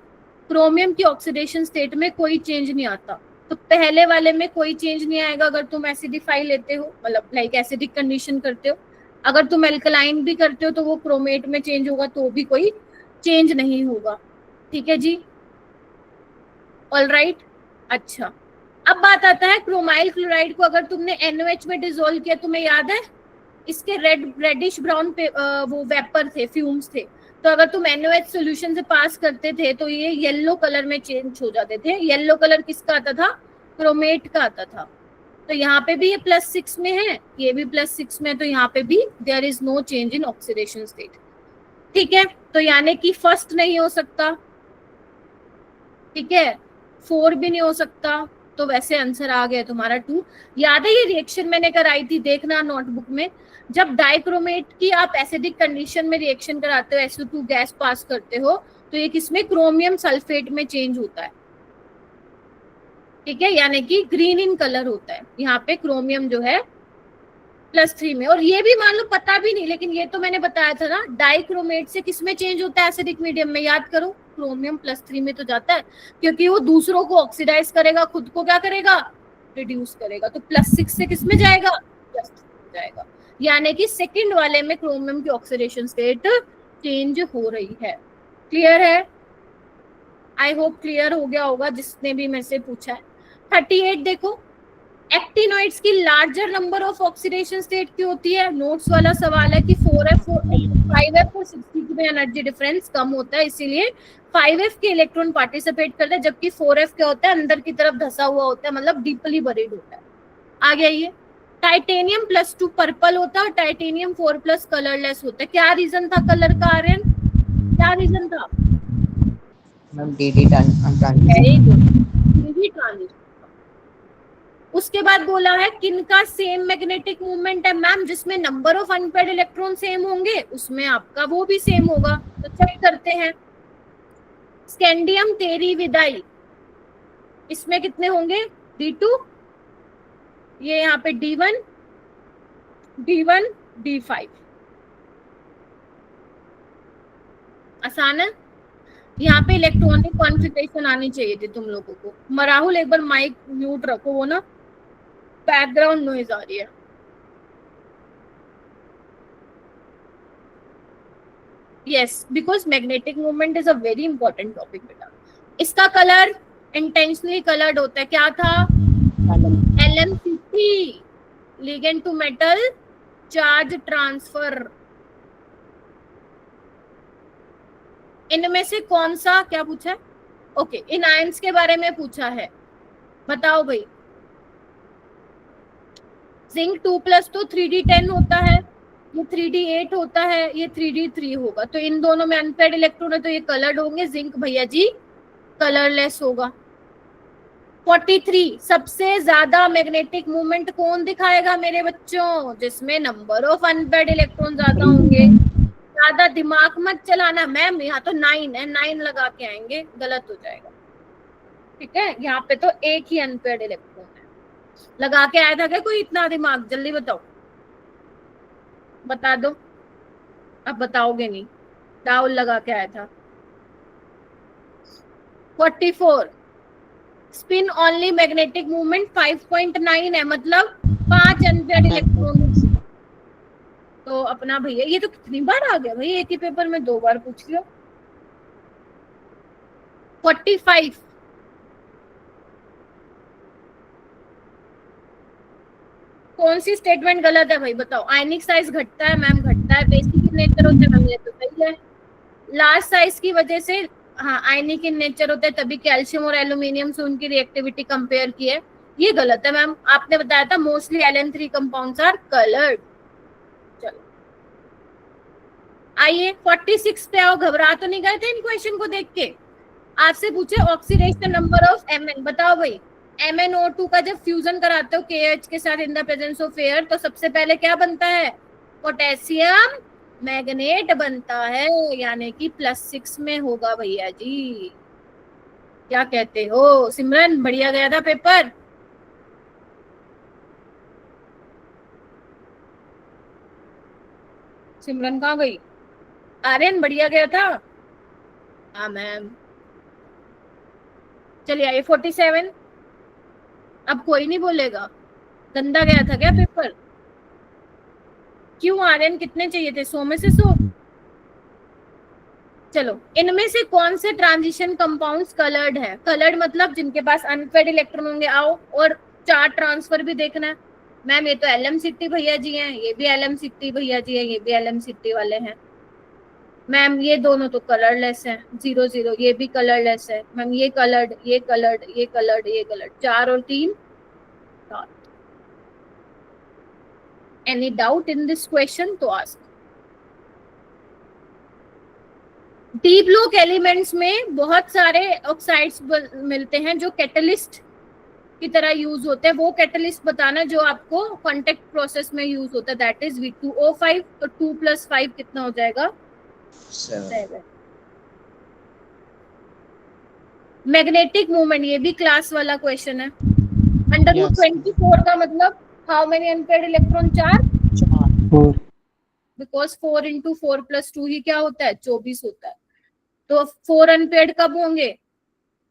क्रोमियम की ऑक्सीडेशन स्टेट में कोई चेंज नहीं आता। तो पहले वाले में कोई चेंज नहीं आएगा अगर तुम एसिडिफाई लेते हो, मतलब लाइक एसिडिक कंडीशन करते हो। अगर तुम एल्कलाइन भी करते हो तो वो क्रोमेट में चेंज होगा, तो भी कोई चेंज नहीं होगा। ठीक है जी, ऑल राइट। अच्छा, अब बात आता है क्रोमाइल क्लोराइड को अगर तुमने NaOH में डिसोल्व किया, तुम्हें याद है इसके रेडिश ब्राउन पे वो वेपर थे, फ्यूम्स थे। तो अगर तुम NaOH सॉल्यूशन से पास करते थे तो ये येलो कलर में चेंज हो जाते थे। येलो कलर किसका आता था? क्रोमेट का आता था। तो यहाँ पे भी ये +6 में है, ये भी +6 में है, तो यहाँ पे भी there is no change in oxidation state. ठीक है, तो यानी कि फर्स्ट नहीं हो सकता, ठीक है, 4 भी नहीं हो सकता, तो वैसे आंसर आ गया तुम्हारा 2। याद है ये रिएक्शन मैंने कराई थी, देखना नोटबुक में। जब डाइक्रोमेट की आप एसिडिक कंडीशन में रिएक्शन कराते हो, SO2 गैस पास करते हो, तो ये किसमें, क्रोमियम सल्फेट में चेंज होता है। ठीक है, यानी कि ग्रीन इन कलर होता है यहाँ पे क्रोमियम जो है +3 में। और ये भी मान लो पता भी नहीं, लेकिन ये तो मैंने बताया था ना, डाइक्रोमेट से किसमें चेंज होता है एसिडिक मीडियम में, याद करो, क्रोमियम +3 में तो जाता है, क्योंकि वो दूसरों को ऑक्सीडाइज करेगा, खुद को क्या करेगा, रिड्यूस करेगा। तो +6 से किसमें जाएगा, +3 में जाएगा। यानी कि सेकंड वाले में क्रोमियम की ऑक्सीडेशन स्टेट चेंज हो रही है। क्लियर है? आई होप क्लियर हो गया होगा जिसने भी मेरे से पूछा है। 38 देखो, एक्टिनोइड्स की larger number of oxidation state की होती है। नोट्स वाला सवाल है कि 4f 5f और 60 में एनर्जी डिफरेंस कम होता है, इसीलिए 5f के इलेक्ट्रॉन पार्टिसिपेट करते हैं, जबकि 4f क्या होता है, अंदर की तरफ धसा हुआ होता है, मतलब डीपली बरीड होता है। आ गया ये। टाइटेनियम +2 पर्पल होता है और टाइटेनियम 4+ कलरलेस होता है। क्या रीजन था कलर का आर्यन, क्या रीजन था? Ma'am DD transition. Very good, DD transition. उसके बाद बोला है किनका सेम मैग्नेटिक मूवमेंट है, मैम जिसमें number of unpaired electron same होंगे उसमें आपका वो भी सेम होगा। तो चेक करते हैं। स्कैंडियम तेरी विदाई, इसमें कितने होंगे, D2, ये यहाँ पे D1 D1 D5। आसान है। यहाँ पे इलेक्ट्रॉनिक कॉन्फ़िगरेशन आनी चाहिए थी तुम लोगों को। मराहुल एक बार माइक म्यूट रखो, वो ना बैकग्राउंड नॉइज आ रही है। Yes, because magnetic movement is a very important topic बेटा। इसका कलर इंटेंशनली कलर्ड होता है, क्या था, LMCT, ligand to metal charge transfer. इनमें से कौन सा, क्या पूछा है, ओके, इन आयंस के बारे में पूछा है, बताओ भाई। जिंक 2+ तो 3d10 होता है, ये 3d8 होता है, ये 3d3 होगा। तो इन दोनों में अनपेड इलेक्ट्रॉन है तो ये कलर्ड होंगे। जिंक भैया जी कलरलेस होगा। 43 सबसे ज्यादा मैग्नेटिक मूवमेंट कौन दिखाएगा मेरे बच्चों? जिसमें नंबर ऑफ अनपेयर्ड इलेक्ट्रॉन ज्यादा होंगे। ज्यादा दिमाग मत चलाना मैम, यहाँ तो 9 है, 9 लगा के आएंगे, गलत हो जाएगा। ठीक है, यहाँ पे तो एक ही अनपेयर्ड इलेक्ट्रॉन है। लगा के आया था क्या कोई इतना दिमाग? जल्दी बताओ, बता दो। अब बताओगे नहीं, डाउल लगा के आया था। 44 स्पिन ओनली मैग्नेटिक मूवमेंट 5.9 है, मतलब 5 अनपेयर्ड इलेक्ट्रॉन। तो अपना भैया ये तो कितनी बार आ गया भाई, एक ही पेपर में 2 बार पूछ लिया। 45 कौन सी स्टेटमेंट गलत है भाई बताओ? आयनिक साइज घटता है मैम, घटता है। बेसिक इन नेचर होते हैं मैम, ये तो सही है। लार्ज साइज की वजह से हाँ आयनिक इन नेचर होते हैं, तभी कैल्शियम और एल्यूमिनियम से उनकी रिएक्टिविटी कंपेयर की है, ये गलत है मैम। आपने बताया था mostly Ln3 compounds are coloured. चलो आइए 46 पे आओ। घबरा तो नहीं गए थे इन क्वेश्चन को देख के? आपसे पूछे ऑक्सीडेशन नंबर ऑफ Mn, बताओ भाई। MnO2 का जब फ्यूजन कराते हो KH के साथ in the presence of air, तो सबसे पहले क्या बनता है? पोटेशियम मैग्नेट बनता है, यानी कि +6 में होगा भैया जी। क्या कहते हो सिमरन? बढ़िया गया था पेपर? सिमरन कहाँ गई? आर्यन बढ़िया गया था? हाँ मैम। चलिए आइए 47। अब कोई नहीं बोलेगा, गंदा गया था क्या पेपर? क्यों आर्यन कितने चाहिए थे? 100 में से 100? चलो इनमें से कौन से ट्रांजिशन कंपाउंड्स कलर्ड है? कलर्ड मतलब जिनके पास अनपेयर्ड इलेक्ट्रॉन होंगे। आओ और चार्ज ट्रांसफर भी देखना है मैम। ये तो LM60 भैया जी हैं, ये भी LM60 भैया जी हैं, ये भी LM60 वाले हैं मैम। ये दोनों तो कलरलेस है, 0 0। ये भी कलरलेस है मैम। ये कलर्ड, ये कलर्ड, ये कलर्ड, ये कलर्ड। 4 और 3 dot. Any doubt in this question तो आस्क। डी ब्लॉक एलिमेंट्स में बहुत सारे ऑक्साइड्स मिलते हैं जो कैटलिस्ट की तरह यूज होते हैं। वो कैटलिस्ट बताना जो आपको कांटेक्ट प्रोसेस में यूज होता है, दैट इज V2O5। तो 2 + 5 कितना हो जाएगा? 7। मैग्नेटिक मूवमेंट, ये भी क्लास वाला क्वेश्चन है। √24 का मतलब how many unpaired electron? 4। Because 4 × 4 + 2 ही क्या होता है? 24 होता है। तो 4 अनपेयर्ड कब होंगे?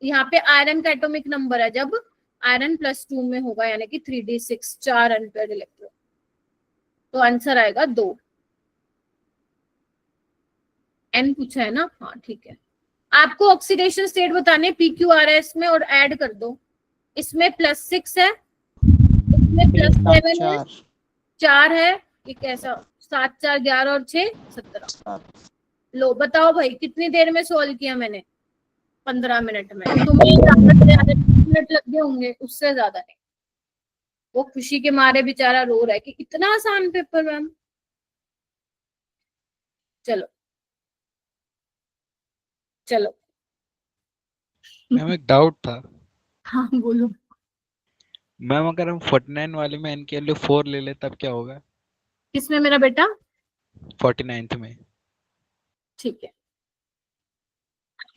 यहाँ पे आयरन का एटॉमिक नंबर है, जब आयरन +2 में होगा, यानी कि 3d6, 4 अनपेयर्ड इलेक्ट्रॉन। तो आंसर आएगा 2। N पूछा है ना? हाँ ठीक है। आपको ऑक्सीडेशन स्टेट बताने PQRS में और ऐड कर दो। इसमें +6 है, इसमें +7 है, 4 है। ये कैसा? 7 4 11 और 6 17। लो बताओ भाई कितनी देर में सोल्व किया मैंने? 15 मिनट में। तुम्हें ज्यादा से ज्यादा 20 मिनट लग गए होंगे, उससे ज्यादा नहीं। वो खुशी के मारे बेचारा रो रहा है कि इतना आसान पेपर मैम। चलो चलो मैम एक डाउट था। हाँ बोलो। मैम अगर हम 49 वाले में n की वैल्यू 4 ले ले तब क्या होगा? किसमें मेरा बेटा? 49th में। ठीक है,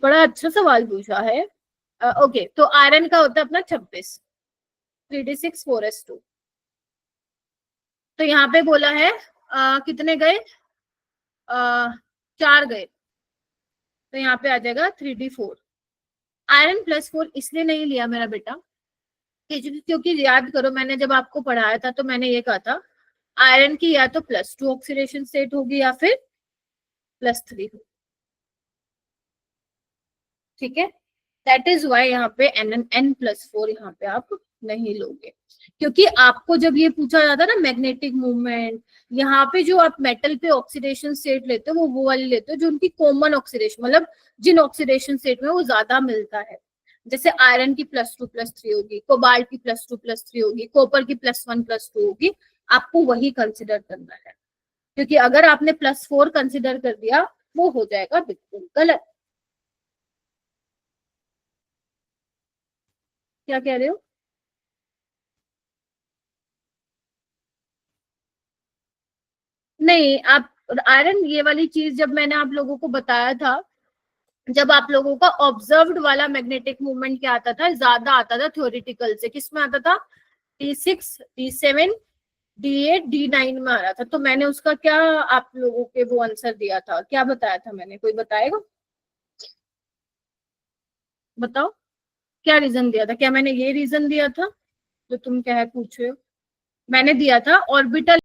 बड़ा अच्छा सवाल पूछा है। ओके, तो आयरन का होता है अपना 26, 3d6 4s2। तो यहाँ पे बोला है कितने गए? 4 गए, तो यहाँ पे आ जाएगा 3d4। आयरन +4 इसलिए नहीं लिया मेरा बेटा क्योंकि याद करो मैंने जब आपको पढ़ाया था तो मैंने ये कहा था आयरन की या तो +2 ऑक्सीडेशन स्टेट होगी या फिर +3 होगी। ठीक है, दैट इज वाई यहाँ पे n+4 यहाँ पे आप नहीं लोगे, क्योंकि आपको जब ये पूछा जाता है ना मैग्नेटिक मूवमेंट, यहाँ पे जो आप मेटल पे ऑक्सीडेशन स्टेट लेते हो वो वाली लेते हो जो उनकी कॉमन ऑक्सीडेशन, मतलब जिन ऑक्सीडेशन स्टेट में वो ज्यादा मिलता है। जैसे आयरन की +2 +3 होगी, कोबाल्ट की +2 +3 होगी, कॉपर की +1 +2 होगी। आपको वही कंसिडर करना है, क्योंकि अगर आपने +4 कंसिडर कर दिया वो हो जाएगा बिल्कुल गलत। क्या कह रहे हो? नहीं, आप आयरन ये वाली चीज जब मैंने आप लोगों को बताया था, जब आप लोगों का ऑब्जर्व्ड वाला मैग्नेटिक मूवमेंट क्या आता था, ज्यादा आता था थ्योरेटिकल से, किसमें आता था? D6, D7, D8, D9 में आ रहा था। तो मैंने उसका क्या आप लोगों के वो आंसर दिया था, क्या बताया था मैंने? कोई बताएगा? बताओ क्या रीजन दिया था? क्या मैंने ये रीजन दिया था जो तुम क्या है पूछ रहे हो? मैंने दिया था ऑर्बिटल